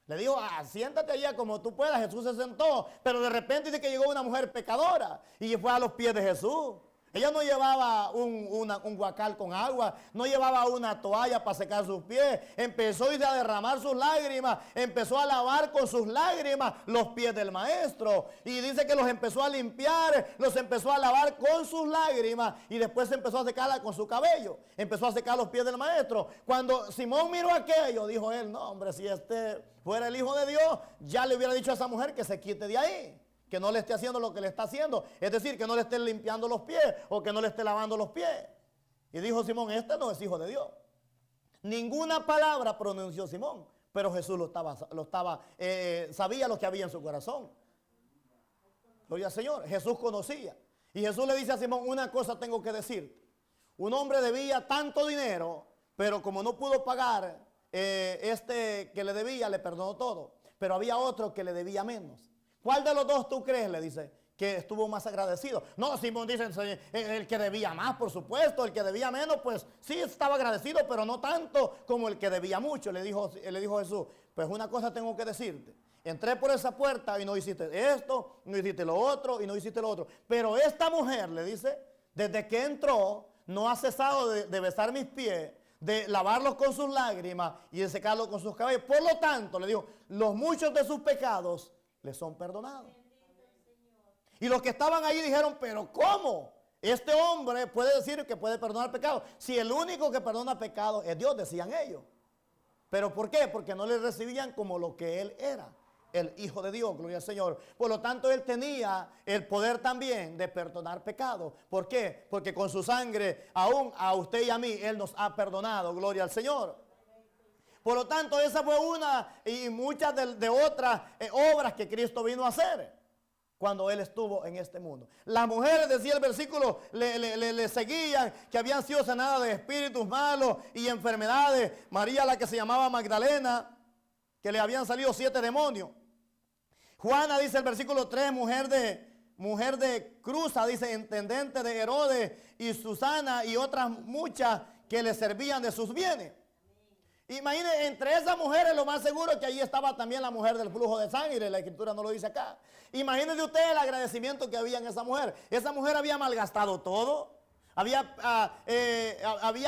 Le dijo, siéntate allá como tú puedas. Jesús se sentó, pero de repente dice que llegó una mujer pecadora y fue a los pies de Jesús. Ella no llevaba un guacal con agua, no llevaba una toalla para secar sus pies. Empezó a derramar sus lágrimas, empezó a lavar con sus lágrimas los pies del maestro. Y dice que los empezó a limpiar, los empezó a lavar con sus lágrimas y después empezó a secarla con su cabello. Empezó a secar los pies del maestro. Cuando Simón miró aquello, dijo él, no hombre, si este fuera el Hijo de Dios, ya le hubiera dicho a esa mujer que se quite de ahí. Que no le esté haciendo lo que le está haciendo. Es decir, que no le esté limpiando los pies o que no le esté lavando los pies. Y dijo Simón, este no es hijo de Dios. Ninguna palabra pronunció Simón, pero Jesús sabía lo que había en su corazón. Gloria al Señor. Jesús conocía. Y Jesús le dice a Simón, una cosa tengo que decirte. Un hombre debía tanto dinero, pero como no pudo pagar, que le debía, le perdonó todo. Pero había otro que le debía menos. ¿Cuál de los dos tú crees? Le dice, que estuvo más agradecido. No, Simón dice, el que debía más, por supuesto. El que debía menos, pues sí estaba agradecido, pero no tanto como el que debía mucho. Le dijo Jesús, pues una cosa tengo que decirte. Entré por esa puerta y no hiciste esto, no hiciste lo otro y no hiciste lo otro. Pero esta mujer, le dice, desde que entró, no ha cesado de besar mis pies, de lavarlos con sus lágrimas y de secarlos con sus cabellos. Por lo tanto, le dijo, los muchos de sus pecados le son perdonados. Y los que estaban ahí dijeron, pero ¿cómo? Este hombre puede decir que puede perdonar pecados. Si el único que perdona pecados es Dios, decían ellos. ¿Pero por qué? Porque no le recibían como lo que él era. el Hijo de Dios, gloria al Señor. Por lo tanto, Él tenía el poder también de perdonar pecados. ¿Por qué? Porque con su sangre, aún a usted y a mí, Él nos ha perdonado, gloria al Señor. Por lo tanto, esa fue una y muchas de otras obras que Cristo vino a hacer cuando Él estuvo en este mundo. Las mujeres, decía el versículo, le seguían, que habían sido sanadas de espíritus malos y enfermedades. María, la que se llamaba Magdalena, que le habían salido 7 demonios. Juana, dice el versículo 3, mujer de Cruza, dice, intendente de Herodes, y Susana y otras muchas que le servían de sus bienes. Imagine, entre esas mujeres lo más seguro es que allí estaba también la mujer del flujo de sangre, la escritura no lo dice acá. Imagínense usted el agradecimiento que había en esa mujer. Esa mujer había malgastado todo, había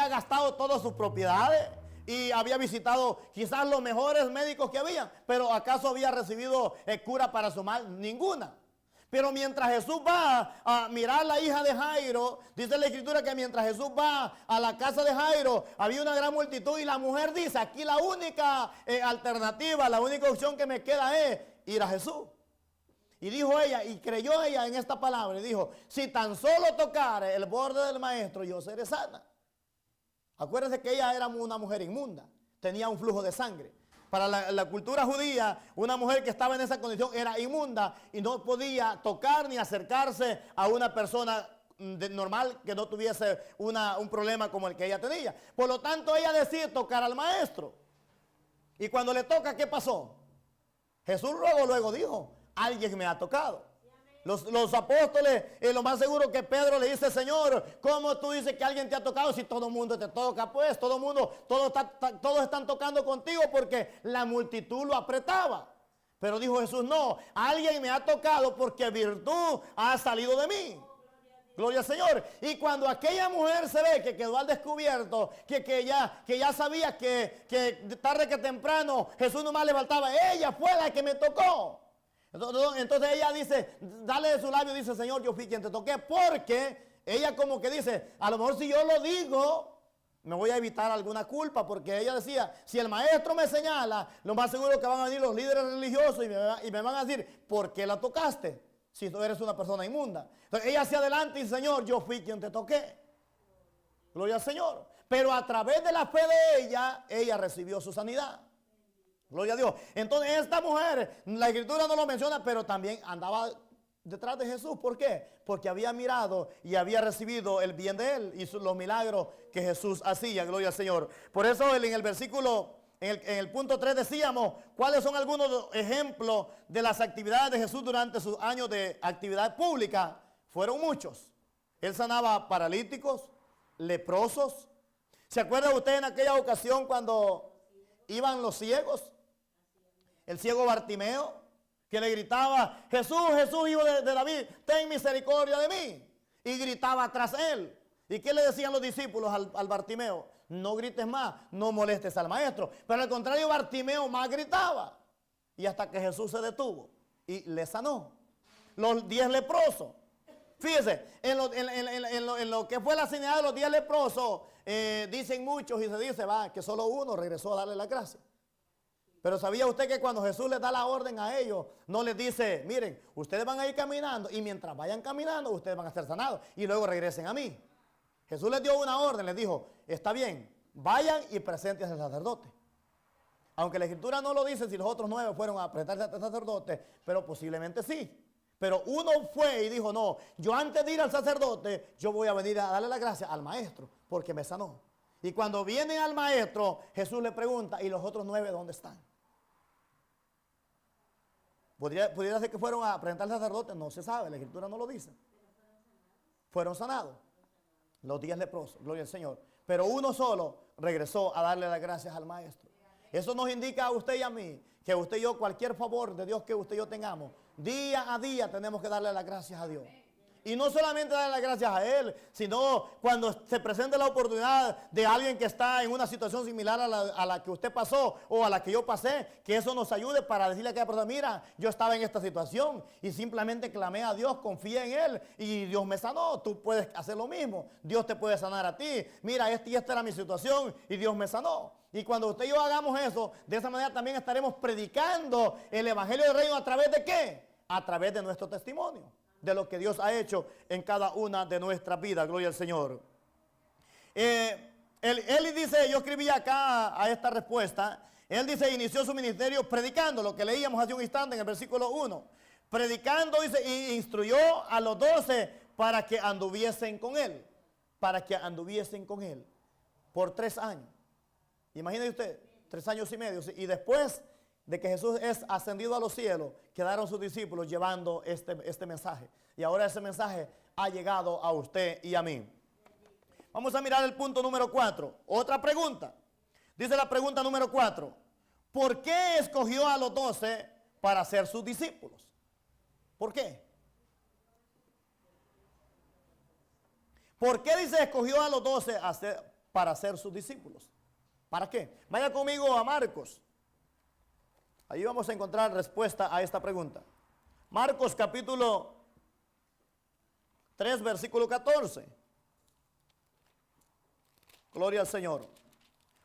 gastado todas sus propiedades y había visitado quizás los mejores médicos que había, pero ¿acaso había recibido cura para su mal? Ninguna. Pero mientras Jesús va a mirar a la hija de Jairo, dice la escritura que mientras Jesús va a la casa de Jairo, había una gran multitud y la mujer dice, aquí la única alternativa, la única opción que me queda es ir a Jesús. Y dijo ella, y creyó ella en esta palabra, y dijo, si tan solo tocare el borde del maestro, yo seré sana. Acuérdense que ella era una mujer inmunda, tenía un flujo de sangre. Para la cultura judía, una mujer que estaba en esa condición era inmunda y no podía tocar ni acercarse a una persona normal que no tuviese un problema como el que ella tenía. Por lo tanto, ella decide tocar al maestro. Y cuando le toca, ¿qué pasó? Jesús luego dijo, alguien me ha tocado. Los apóstoles, lo más seguro que Pedro le dice, Señor, ¿cómo tú dices que alguien te ha tocado si todo el mundo te toca? Pues todos están tocando contigo porque la multitud lo apretaba. Pero dijo Jesús, no, alguien me ha tocado porque virtud ha salido de mí. Gloria al Señor. Y cuando aquella mujer se ve que quedó al descubierto, que ya sabía que tarde que temprano Jesús nomás le faltaba, ella fue la que me tocó. Entonces ella dice, dale de su labio, dice, Señor, yo fui quien te toqué, porque ella como que dice, a lo mejor si yo lo digo, me voy a evitar alguna culpa, porque ella decía, si el maestro me señala, lo más seguro que van a venir los líderes religiosos y me van a decir, ¿por qué la tocaste? Si tú eres una persona inmunda. Entonces ella hacia adelante y dice, Señor, yo fui quien te toqué. Gloria al Señor. Pero a través de la fe de ella recibió su sanidad. Gloria a Dios. Entonces esta mujer, la escritura no lo menciona, pero también andaba detrás de Jesús. ¿Por qué? Porque había mirado y había recibido el bien de él y los milagros que Jesús hacía. Gloria al Señor. Por eso en el versículo, en el punto 3 decíamos, ¿cuáles son algunos ejemplos de las actividades de Jesús durante sus años de actividad pública? Fueron muchos. Él sanaba paralíticos, leprosos. ¿Se acuerda usted en aquella ocasión cuando iban los ciegos? El ciego Bartimeo, que le gritaba, Jesús, Jesús, hijo de David, ten misericordia de mí. Y gritaba tras él. ¿Y qué le decían los discípulos al Bartimeo? No grites más, no molestes al maestro. Pero al contrario, Bartimeo más gritaba. Y hasta que Jesús se detuvo y le sanó. Los 10 leprosos. Fíjese, en lo que fue la sanidad de los 10 leprosos, dicen muchos y se dice, que solo uno regresó a darle la gracia. Pero ¿sabía usted que cuando Jesús les da la orden a ellos, no les dice, miren, ustedes van a ir caminando y mientras vayan caminando, ustedes van a ser sanados y luego regresen a mí? Jesús les dio una orden, les dijo, está bien, vayan y presenten al sacerdote. Aunque la escritura no lo dice si los otros 9 fueron a presentarse al sacerdote, pero posiblemente sí. Pero uno fue y dijo, no, yo antes de ir al sacerdote, yo voy a venir a darle la gracia al maestro, porque me sanó. Y cuando vienen al maestro, Jesús le pregunta, ¿y los otros 9 dónde están? ¿Pudiera ser que fueron a presentar al sacerdote? No se sabe, la escritura no lo dice. Fueron sanados los 10 leprosos, gloria al Señor. Pero uno solo regresó a darle las gracias al maestro. Eso nos indica a usted y a mí que usted y yo, cualquier favor de Dios que usted y yo tengamos, día a día tenemos que darle las gracias a Dios. Y no solamente darle las gracias a Él, sino cuando se presente la oportunidad de alguien que está en una situación similar a la que usted pasó o a la que yo pasé, que eso nos ayude para decirle a aquella persona, mira, yo estaba en esta situación y simplemente clamé a Dios, confié en Él y Dios me sanó. Tú puedes hacer lo mismo, Dios te puede sanar a ti. Mira, esta era mi situación y Dios me sanó. Y cuando usted y yo hagamos eso, de esa manera también estaremos predicando el evangelio del reino. ¿A través de qué? A través de nuestro testimonio, de lo que Dios ha hecho en cada una de nuestras vidas. Gloria al Señor. Él dice, yo escribí acá a esta respuesta, él dice, inició su ministerio predicando, lo que leíamos hace un instante en el versículo 1. Predicando, dice, y instruyó a los 12 para que anduviesen con él. Para que anduviesen con él. Por 3 años. Imagínese usted, 3 años y medio. Y después de que Jesús es ascendido a los cielos, quedaron sus discípulos llevando este mensaje. Y ahora ese mensaje ha llegado a usted y a mí. Vamos a mirar el punto número 4. Otra pregunta. Dice la pregunta número 4. ¿Por qué escogió a los 12 para ser sus discípulos? ¿Por qué? ¿Por qué dice escogió a los 12 para ser sus discípulos? ¿Para qué? Vaya conmigo a Marcos. Ahí vamos a encontrar respuesta a esta pregunta. Marcos capítulo 3, versículo 14. Gloria al Señor.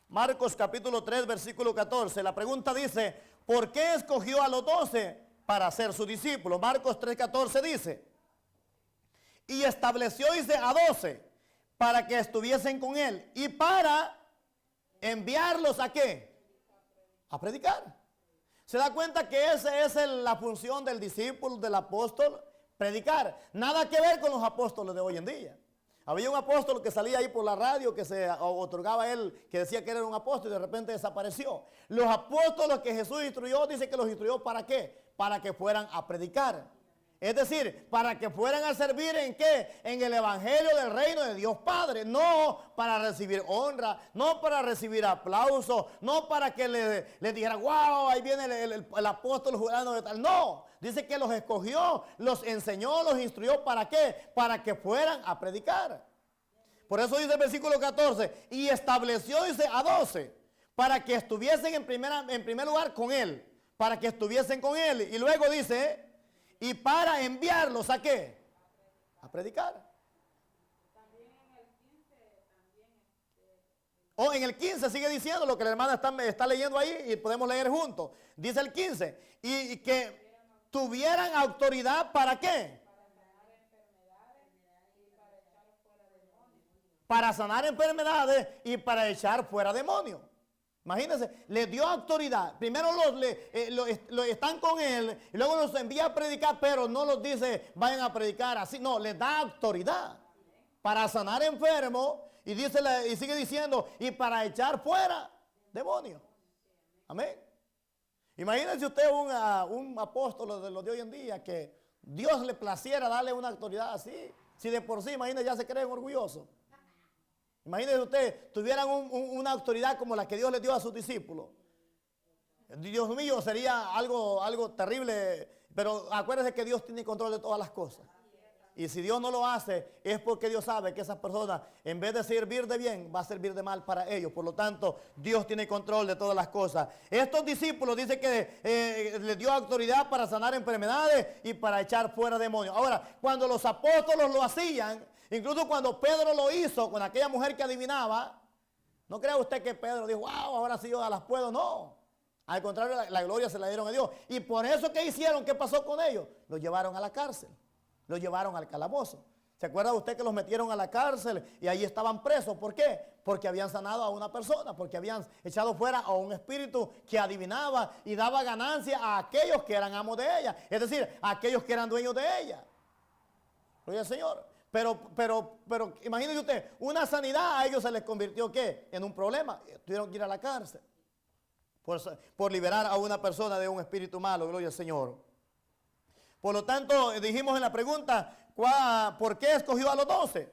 Marcos capítulo 3, versículo 14. La pregunta dice, ¿por qué escogió a los 12 para ser sus discípulos? Marcos 3, 14 dice, y estableció, dice, a 12 para que estuviesen con él y para enviarlos ¿a qué? A predicar. ¿Se da cuenta que esa es la función del discípulo, del apóstol? Predicar. Nada que ver con los apóstoles de hoy en día. Había un apóstol que salía ahí por la radio, que se otorgaba a él, que decía que era un apóstol y de repente desapareció. Los apóstoles que Jesús instruyó, dice que los instruyó ¿para qué? Para que fueran a predicar. Es decir, para que fueran a servir ¿en qué? En el evangelio del reino de Dios Padre. No para recibir honra, no para recibir aplauso, no para que le dijera, wow, ahí viene el apóstol jurando de tal. No, dice que los escogió, los enseñó, los instruyó. ¿Para qué? Para que fueran a predicar. Por eso dice el versículo 14, y estableció, dice, a 12, para que estuviesen en primer lugar con él, para que estuviesen con él. Y luego dice, y para enviarlos ¿a qué? A predicar. O en el 15 sigue diciendo lo que la hermana está leyendo ahí y podemos leer juntos. Dice el 15, y que tuvieran autoridad ¿para qué? Para sanar enfermedades y para echar fuera demonios. Imagínense, le dio autoridad. Primero están con él y luego los envía a predicar, pero no los dice vayan a predicar así. No, les da autoridad para sanar enfermos y sigue diciendo y para echar fuera demonios. Amén. Imagínense usted un apóstol de los de hoy en día que Dios le placiera darle una autoridad así. Si de por sí, imagínense, ya se creen orgullosos. Imagínense usted, tuvieran una autoridad como la que Dios le dio a sus discípulos. Dios mío, sería algo terrible, pero acuérdense que Dios tiene control de todas las cosas. Y si Dios no lo hace, es porque Dios sabe que esas personas, en vez de servir de bien, va a servir de mal para ellos. Por lo tanto, Dios tiene control de todas las cosas. Estos discípulos dice que les dio autoridad para sanar enfermedades y para echar fuera demonios. Ahora, cuando los apóstolos lo hacían, incluso cuando Pedro lo hizo con aquella mujer que adivinaba, no crea usted que Pedro dijo, wow, ahora sí yo las puedo. No, al contrario, la gloria se la dieron a Dios. Y por eso, ¿qué hicieron? ¿Qué pasó con ellos? Los llevaron a la cárcel, los llevaron al calabozo. ¿Se acuerda usted que los metieron a la cárcel y ahí estaban presos? ¿Por qué? Porque habían sanado a una persona, porque habían echado fuera a un espíritu que adivinaba y daba ganancia a aquellos que eran amos de ella. Es decir, a aquellos que eran dueños de ella. Gloria al Señor. Pero imagínese usted, una sanidad a ellos se les convirtió ¿qué? En un problema. Tuvieron que ir a la cárcel por liberar a una persona de un espíritu malo. Gloria al Señor. Por lo tanto, dijimos en la pregunta, ¿por qué escogió a los 12?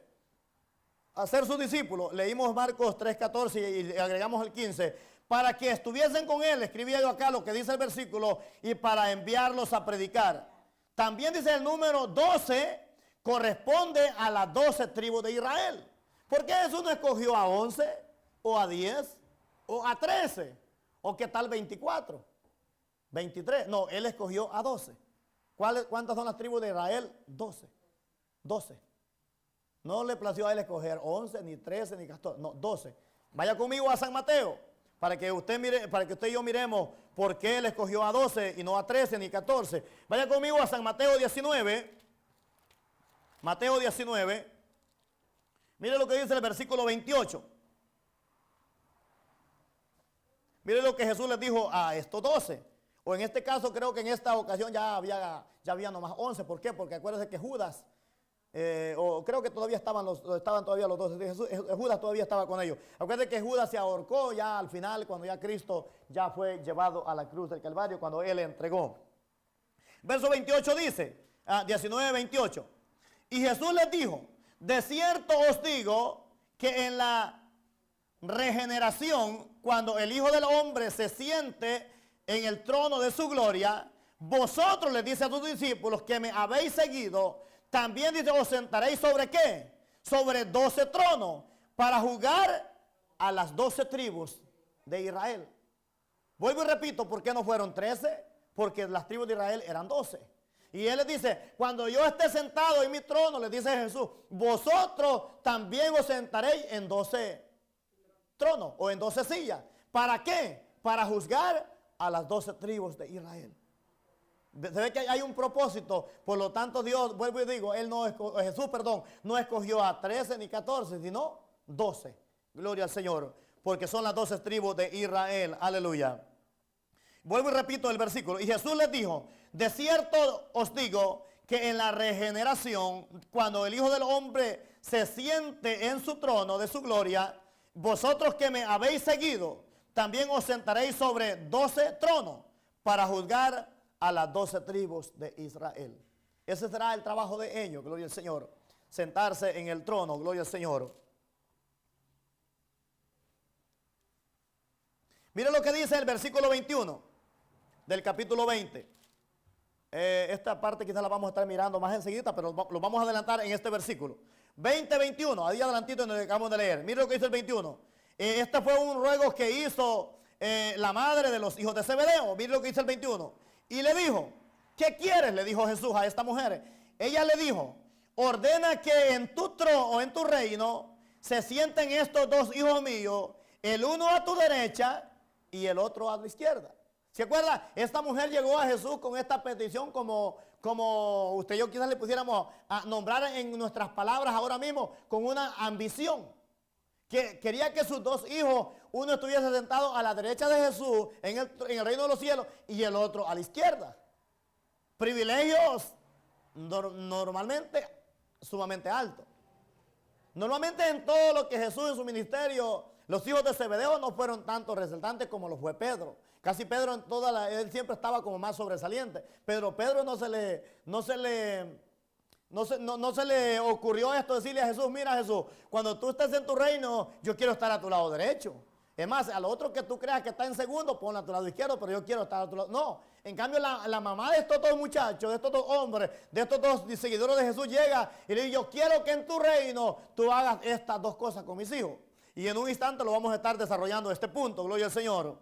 A ser sus discípulos. Leímos Marcos 3:14 y agregamos el 15. Para que estuviesen con él, escribía yo acá lo que dice el versículo, y para enviarlos a predicar. También dice el número 12. Corresponde a las 12 tribus de Israel. ¿Por qué Jesús no escogió a 11 o a 10 o a 13? ¿O qué tal 24? 23. No, él escogió a 12. ¿Cuántas son las tribus de Israel? 12. 12. No le plació a él escoger 11, ni 13, ni 14. No, 12. Vaya conmigo a San Mateo. para que usted mire, para que usted y yo miremos por qué él escogió a 12 y no a 13 ni 14. Vaya conmigo a San Mateo 19. Mateo 19. Mire lo que dice el versículo 28. Mire lo que Jesús les dijo a estos 12. O en este caso creo que en esta ocasión ya había nomás 11. ¿Por qué? Porque acuérdense que Judas, o creo que todavía estaban todavía los 12. Judas todavía estaba con ellos. Acuérdense que Judas se ahorcó ya al final cuando ya Cristo ya fue llevado a la cruz del Calvario, cuando él le entregó. Verso 28 dice, 19, 28. Y Jesús les dijo, de cierto os digo que en la regeneración, cuando el Hijo del Hombre se siente en el trono de su gloria, vosotros, les dice a sus discípulos, que me habéis seguido, también dice, os sentaréis sobre ¿qué? Sobre 12 tronos, para juzgar a las 12 tribus de Israel. Vuelvo y repito, ¿por qué no fueron 13? Porque las tribus de Israel eran 12. Y él les dice, cuando yo esté sentado en mi trono, les dice Jesús, vosotros también os sentaréis en 12 tronos o en 12 sillas. ¿Para qué? Para juzgar a las 12 tribus de Israel. Se ve que hay un propósito, por lo tanto Dios, vuelvo y digo, Jesús no escogió a 13 ni 14, sino 12. Gloria al Señor, porque son las 12 tribus de Israel. Aleluya. Vuelvo y repito el versículo. Y Jesús les dijo, de cierto os digo que en la regeneración, cuando el Hijo del Hombre se siente en su trono de su gloria, vosotros que me habéis seguido, también os sentaréis sobre 12 tronos para juzgar a las 12 tribus de Israel. Ese será el trabajo de ellos, gloria al Señor. Sentarse en el trono, gloria al Señor. Mire lo que dice el versículo 21 del capítulo 20. Esta parte quizás la vamos a estar mirando más enseguida, pero lo vamos a adelantar en este versículo. 20-21, ahí adelantito en lo que acabamos de leer. Mire lo que dice el 21. Este fue un ruego que hizo la madre de los hijos de Zebedeo. Mire lo que dice el 21. Y le dijo, ¿qué quieres? Le dijo Jesús a esta mujer. Ella le dijo, ordena que en tu trono o en tu reino se sienten estos dos hijos míos, el uno a tu derecha y el otro a tu izquierda. ¿Se acuerda? Esta mujer llegó a Jesús con esta petición como usted y yo quizás le pusiéramos a nombrar en nuestras palabras ahora mismo, con una ambición. Que quería que sus dos hijos, uno estuviese sentado a la derecha de Jesús en el reino de los cielos y el otro a la izquierda. Privilegios normalmente sumamente altos. Normalmente en todo lo que Jesús en su ministerio, los hijos de Zebedeo no fueron tanto resaltantes como lo fue Pedro. Casi Pedro él siempre estaba como más sobresaliente. Pero Pedro no se le ocurrió esto decirle a Jesús, mira Jesús, cuando tú estés en tu reino, yo quiero estar a tu lado derecho. Es más, al otro que tú creas que está en segundo, ponlo a tu lado izquierdo, pero yo quiero estar a tu lado. No, en cambio la mamá de estos dos muchachos, de estos dos hombres, de estos dos seguidores de Jesús llega y le dice, yo quiero que en tu reino tú hagas estas dos cosas con mis hijos. Y en un instante lo vamos a estar desarrollando este punto, gloria al Señor.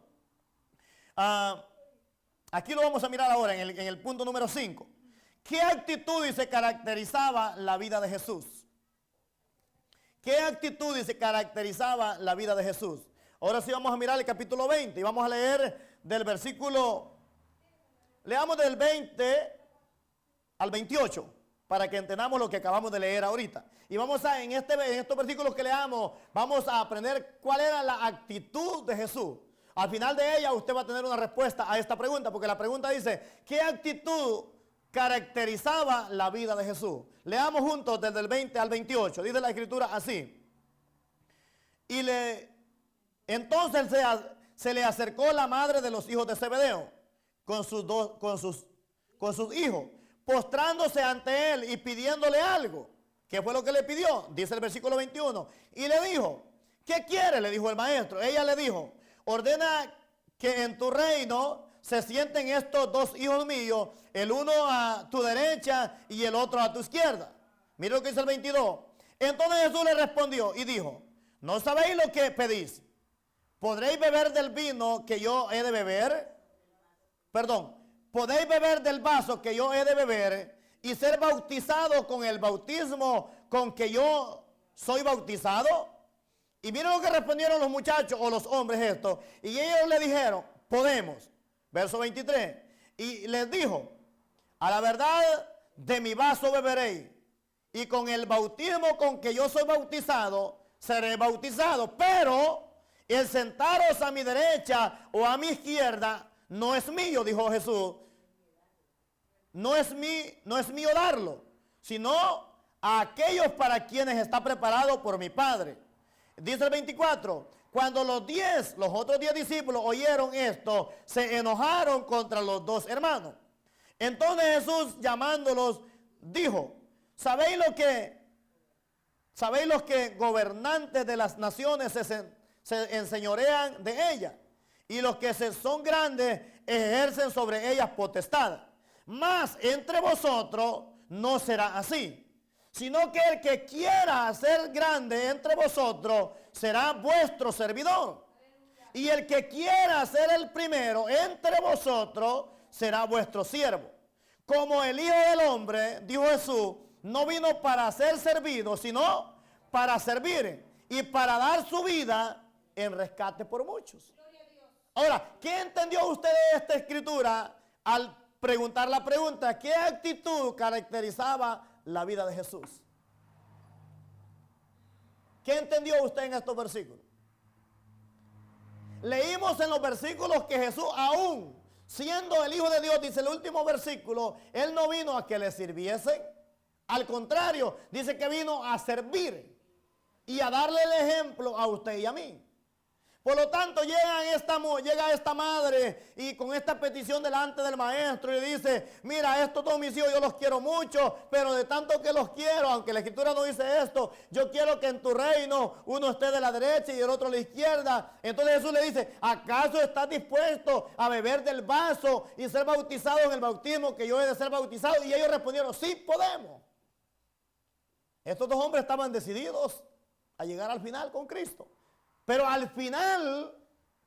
Aquí lo vamos a mirar ahora en el punto número 5. ¿Qué actitudes caracterizaba la vida de Jesús? ¿Qué actitudes caracterizaba la vida de Jesús? Ahora sí vamos a mirar el capítulo 20 y vamos a leer del versículo, leamos del 20 al 28 para que entendamos lo que acabamos de leer ahorita. Y vamos en estos versículos que leamos, vamos a aprender cuál era la actitud de Jesús. Al final de ella usted va a tener una respuesta a esta pregunta, porque la pregunta dice, ¿qué actitud caracterizaba la vida de Jesús? Leamos juntos desde el 20 al 28. Dice la Escritura así. Entonces se le acercó la madre de los hijos de Zebedeo con sus hijos, postrándose ante él y pidiéndole algo. ¿Qué fue lo que le pidió? Dice el versículo 21. Y le dijo, ¿qué quiere? Le dijo el maestro. Ella le dijo, ordena que en tu reino se sienten estos dos hijos míos, el uno a tu derecha y el otro a tu izquierda. Mira lo que dice el 22. Entonces Jesús le respondió y dijo, ¿no sabéis lo que pedís? ¿Podréis beber del vino que yo he de beber? ¿Podéis beber del vaso que yo he de beber y ser bautizado con el bautismo con que yo soy bautizado? Y miren lo que respondieron los muchachos o los hombres esto. Y ellos le dijeron, podemos. Verso 23. Y les dijo, a la verdad de mi vaso beberéis, y con el bautismo con que yo soy bautizado, seré bautizado. Pero el sentaros a mi derecha o a mi izquierda no es mío, dijo Jesús. No es mío darlo, sino a aquellos para quienes está preparado por mi Padre. Dice el 24, cuando los otros 10 discípulos oyeron esto, se enojaron contra los dos hermanos. Entonces Jesús, llamándolos, dijo, ¿sabéis los que gobernantes de las naciones se enseñorean de ellas? Y los que son grandes ejercen sobre ellas potestad. Mas entre vosotros no será así, sino que el que quiera ser grande entre vosotros será vuestro servidor. Y el que quiera ser el primero entre vosotros será vuestro siervo. Como el Hijo del Hombre, dijo Jesús, no vino para ser servido, sino para servir y para dar su vida en rescate por muchos. Ahora, ¿qué entendió usted de esta escritura al preguntar la pregunta? ¿Qué actitud caracterizaba la vida de Jesús? ¿Qué entendió usted en estos versículos? Leímos en los versículos que Jesús, aún siendo el Hijo de Dios, dice el último versículo, Él no vino a que le sirviesen. Al contrario, dice que vino a servir y a darle el ejemplo a usted y a mí. Por lo tanto, llega esta madre y con esta petición delante del maestro y dice, mira, estos dos mis hijos yo los quiero mucho, pero de tanto que los quiero, aunque la escritura no dice esto, yo quiero que en tu reino uno esté de la derecha y el otro a la izquierda. Entonces Jesús le dice, ¿acaso estás dispuesto a beber del vaso y ser bautizado en el bautismo que yo he de ser bautizado? Y ellos respondieron, sí podemos. Estos dos hombres estaban decididos a llegar al final con Cristo. Pero al final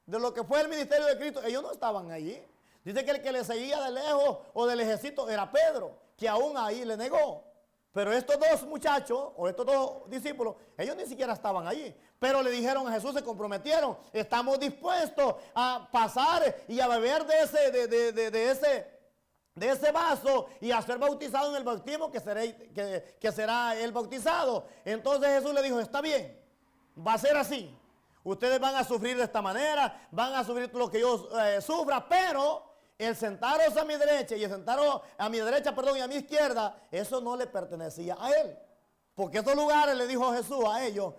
de lo que fue el ministerio de Cristo, ellos no estaban allí. Dice que el que le seguía de lejos o del ejército era Pedro, que aún ahí le negó. Pero estos dos muchachos o estos dos discípulos, ellos ni siquiera estaban allí. Pero le dijeron a Jesús, se comprometieron, estamos dispuestos a pasar y a beber de ese vaso y a ser bautizado en el bautismo que será el bautizado. Entonces Jesús le dijo, está bien, va a ser así. Ustedes van a sufrir de esta manera, van a sufrir lo que yo sufra, pero el sentaros a mi derecha y el sentaros a mi derecha, y a mi izquierda, eso no le pertenecía a él. Porque esos lugares, le dijo Jesús a ellos,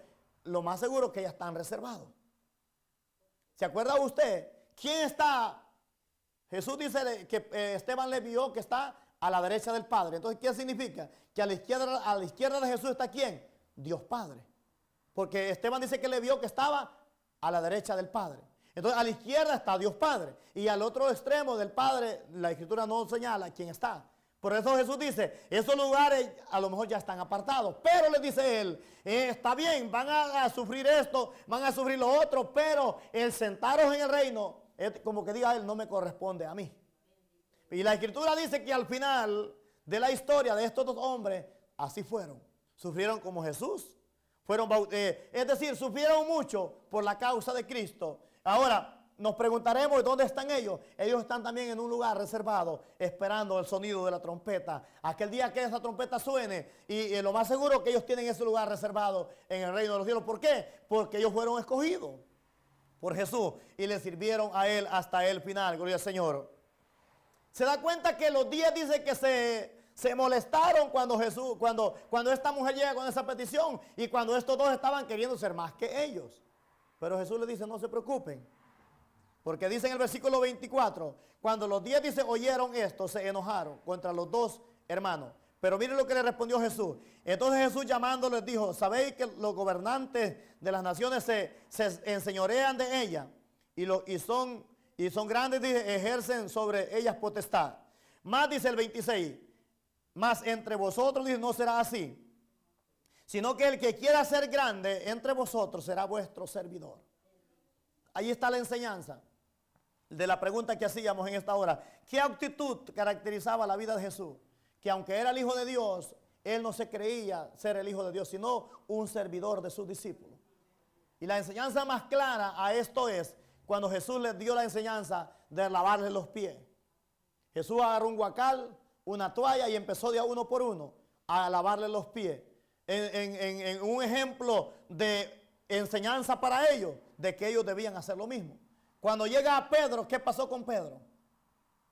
lo más seguro es que ya están reservados. ¿Se acuerda usted? ¿Quién está? Jesús dice que Esteban le vio que está a la derecha del Padre. Entonces, ¿qué significa? Que a la izquierda de Jesús está ¿quién? Dios Padre. Porque Esteban dice que le vio que estaba a la derecha del Padre. Entonces a la izquierda está Dios Padre. Y al otro extremo del Padre, la Escritura no señala quién está. Por eso Jesús dice, esos lugares a lo mejor ya están apartados. Pero le dice él, está bien, van a sufrir esto, van a sufrir lo otro, pero el sentaros en el reino, como que diga él, no me corresponde a mí. Y la Escritura dice que al final de la historia de estos dos hombres, así fueron. Sufrieron como Jesús. Es decir, sufrieron mucho por la causa de Cristo. Ahora, nos preguntaremos dónde están ellos. Ellos están también en un lugar reservado, esperando el sonido de la trompeta. Aquel día que esa trompeta suene, y lo más seguro es que ellos tienen ese lugar reservado en el reino de los cielos. ¿Por qué? Porque ellos fueron escogidos por Jesús y le sirvieron a él hasta el final. Gloria al Señor. Se da cuenta que los 10 dice que se molestaron cuando esta mujer llega con esa petición y cuando estos dos estaban queriendo ser más que ellos. Pero Jesús les dice, no se preocupen. Porque dice en el versículo 24, cuando los 10 dice oyeron esto, se enojaron contra los dos hermanos. Pero miren lo que le respondió Jesús. Entonces Jesús llamándoles dijo, ¿sabéis que los gobernantes de las naciones se enseñorean de ellas? Y son grandes, dice, ejercen sobre ellas potestad. Más dice el 26. Mas entre vosotros, dice, no será así, sino que el que quiera ser grande entre vosotros será vuestro servidor. Ahí está la enseñanza de la pregunta que hacíamos en esta hora. ¿Qué actitud caracterizaba la vida de Jesús? Que aunque era el Hijo de Dios, él no se creía ser el Hijo de Dios, sino un servidor de sus discípulos. Y la enseñanza más clara a esto es cuando Jesús les dio la enseñanza de lavarles los pies. Jesús agarró un guacal, una toalla y empezó de a uno por uno a lavarle los pies. En un ejemplo de enseñanza para ellos, de que ellos debían hacer lo mismo. Cuando llega a Pedro, ¿qué pasó con Pedro?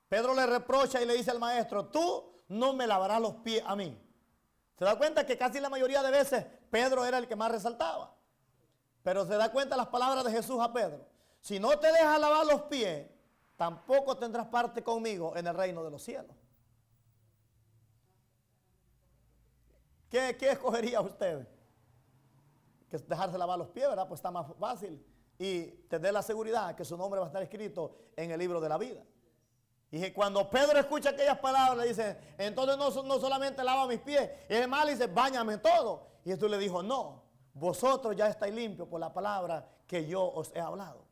Pedro le reprocha y le dice al maestro, tú no me lavarás los pies a mí. ¿Se da cuenta que casi la mayoría de veces Pedro era el que más resaltaba? Pero se da cuenta las palabras de Jesús a Pedro. Si no te dejas lavar los pies, tampoco tendrás parte conmigo en el reino de los cielos. ¿Qué escogería usted? Que dejarse lavar los pies, ¿verdad? Pues está más fácil. Y tener la seguridad que su nombre va a estar escrito en el libro de la vida. Y que cuando Pedro escucha aquellas palabras, le dice, entonces no solamente lava mis pies, es más, le dice, báñame todo. Y Jesús le dijo, no, vosotros ya estáis limpios por la palabra que yo os he hablado.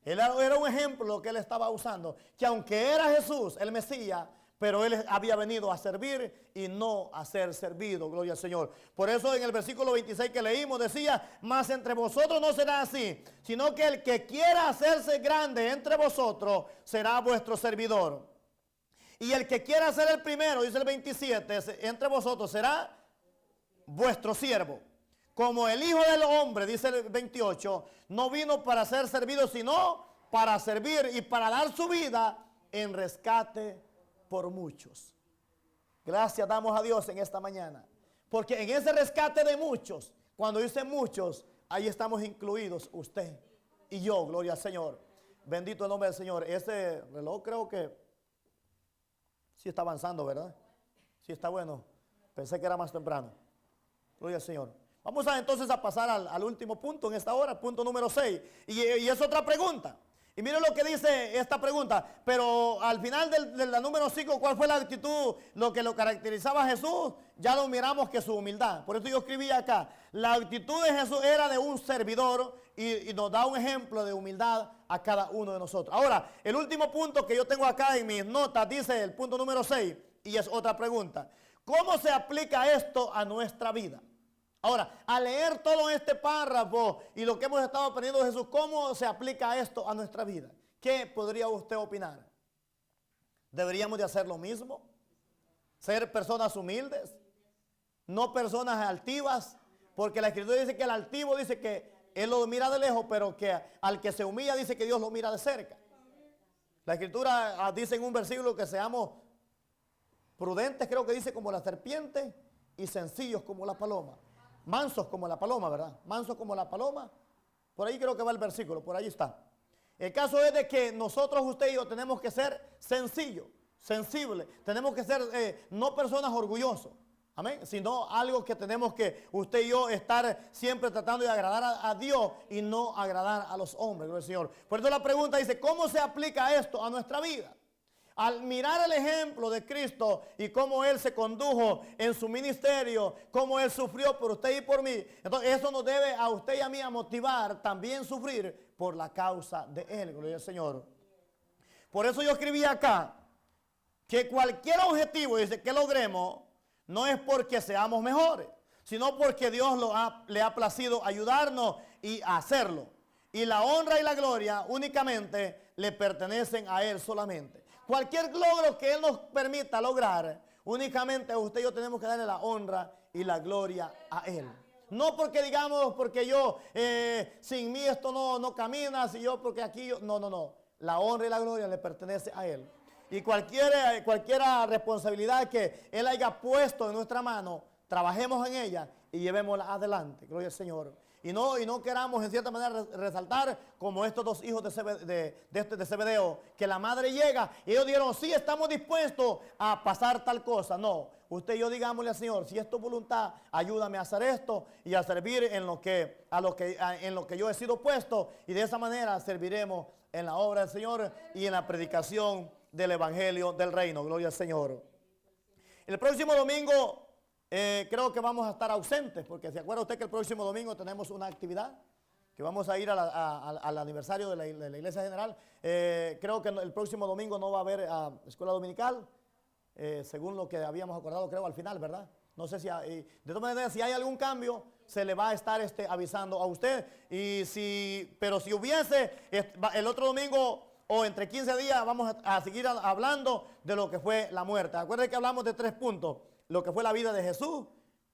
Era un ejemplo lo que él estaba usando, que aunque era Jesús, el Mesías, pero él había venido a servir y no a ser servido, gloria al Señor. Por eso en el versículo 26 que leímos decía, mas entre vosotros no será así, sino que el que quiera hacerse grande entre vosotros será vuestro servidor. Y el que quiera ser el primero, dice el 27, entre vosotros será vuestro siervo. Como el Hijo del Hombre, dice el 28, no vino para ser servido, sino para servir y para dar su vida en rescate por muchos. Gracias damos a Dios en esta mañana. Porque en ese rescate de muchos, cuando dice muchos, ahí estamos incluidos usted y yo, gloria al Señor. Bendito el nombre del Señor. Ese reloj creo que sí está avanzando, ¿verdad? Sí está bueno. Pensé que era más temprano. Gloria al Señor. Vamos entonces a pasar al último punto en esta hora, punto número 6. Y es otra pregunta. Y miren lo que dice esta pregunta. Pero al final de la número 5, ¿cuál fue la actitud? Lo que lo caracterizaba a Jesús, ya lo miramos que su humildad. Por eso yo escribí acá. La actitud de Jesús era de un servidor y nos da un ejemplo de humildad a cada uno de nosotros. Ahora, el último punto que yo tengo acá en mis notas dice el punto número 6 y es otra pregunta. ¿Cómo se aplica esto a nuestra vida? Ahora, al leer todo este párrafo y lo que hemos estado aprendiendo de Jesús, ¿cómo se aplica esto a nuestra vida? ¿Qué podría usted opinar? ¿Deberíamos de hacer lo mismo? ¿Ser personas humildes? ¿No personas altivas? Porque la Escritura dice que el altivo dice que él lo mira de lejos, pero que al que se humilla dice que Dios lo mira de cerca. La Escritura dice en un versículo que seamos prudentes, creo que dice como la serpiente y sencillos como la paloma. Mansos como la paloma, ¿verdad? Mansos como la paloma. Por ahí creo que va el versículo, por ahí está. El caso es de que nosotros, usted y yo, tenemos que ser sencillos, sensibles. Tenemos que ser no personas orgullosos, amén, sino algo que tenemos que usted y yo estar siempre tratando de agradar a Dios y no agradar a los hombres, gloria al Señor. Por eso la pregunta dice, ¿cómo se aplica esto a nuestra vida? Al mirar el ejemplo de Cristo y cómo Él se condujo en su ministerio, cómo Él sufrió por usted y por mí, entonces eso nos debe a usted y a mí a motivar también sufrir por la causa de Él, gloria al Señor. Por eso yo escribí acá que cualquier objetivo, dice, que logremos, no es porque seamos mejores, sino porque Dios le ha placido ayudarnos y hacerlo. Y la honra y la gloria únicamente le pertenecen a Él solamente. Cualquier logro que Él nos permita lograr, únicamente a usted y yo tenemos que darle la honra y la gloria a Él. No porque digamos, porque yo, sin mí esto no camina, si yo, porque aquí yo, no. La honra y la gloria le pertenece a Él. Y cualquier responsabilidad que Él haya puesto en nuestra mano, trabajemos en ella y llevémosla adelante. Gloria al Señor. Y no queramos en cierta manera resaltar como estos dos hijos de Zebedeo, que la madre llega y ellos dijeron, sí, estamos dispuestos a pasar tal cosa. No, usted y yo digámosle al Señor, si es tu voluntad, ayúdame a hacer esto y a servir en lo que yo he sido puesto, y de esa manera serviremos en la obra del Señor y en la predicación del Evangelio del Reino. Gloria al Señor. El próximo domingo creo que vamos a estar ausentes, porque se acuerda usted que el próximo domingo tenemos una actividad, que vamos a ir al aniversario de la Iglesia General. Creo que el próximo domingo no va a haber escuela dominical, según lo que habíamos acordado, creo, al final, ¿verdad? No sé si de todas maneras, si hay algún cambio, se le va a estar avisando a usted. Pero si hubiese, el otro domingo o entre 15 días vamos a seguir hablando de lo que fue la muerte. Acuérdense que hablamos de 3 puntos. Lo que fue la vida de Jesús,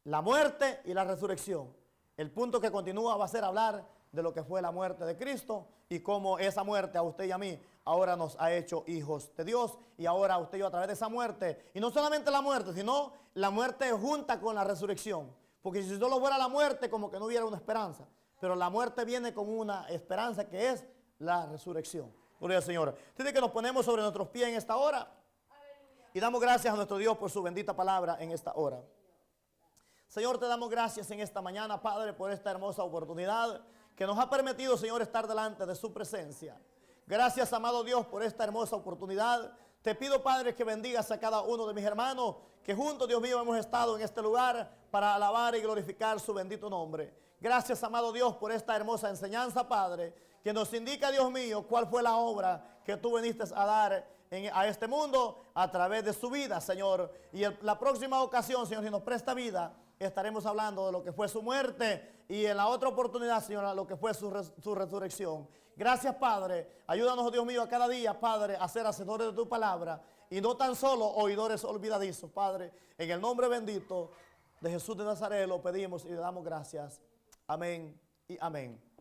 la muerte y la resurrección. El punto que continúa va a ser hablar de lo que fue la muerte de Cristo y cómo esa muerte a usted y a mí ahora nos ha hecho hijos de Dios. Y ahora usted y yo a través de esa muerte, y no solamente la muerte, sino la muerte junta con la resurrección. Porque si solo fuera la muerte, como que no hubiera una esperanza. Pero la muerte viene con una esperanza que es la resurrección. Gloria al Señor. Tiene que nos ponemos sobre nuestros pies en esta hora. Y damos gracias a nuestro Dios por su bendita palabra en esta hora. Señor, te damos gracias en esta mañana, Padre, por esta hermosa oportunidad que nos ha permitido, Señor, estar delante de su presencia. Gracias, amado Dios, por esta hermosa oportunidad. Te pido, Padre, que bendigas a cada uno de mis hermanos, que juntos, Dios mío, hemos estado en este lugar para alabar y glorificar su bendito nombre. Gracias, amado Dios, por esta hermosa enseñanza, Padre, que nos indica, Dios mío, cuál fue la obra que tú viniste a dar a este mundo a través de su vida, Señor. Y la próxima ocasión, Señor, si nos presta vida, estaremos hablando de lo que fue su muerte y en la otra oportunidad, Señor, lo que fue su resurrección. Gracias, Padre. Ayúdanos, Dios mío, a cada día, Padre, a ser hacedores de tu palabra y no tan solo oidores olvidadizos, Padre. En el nombre bendito de Jesús de Nazaret lo pedimos y le damos gracias. Amén y amén.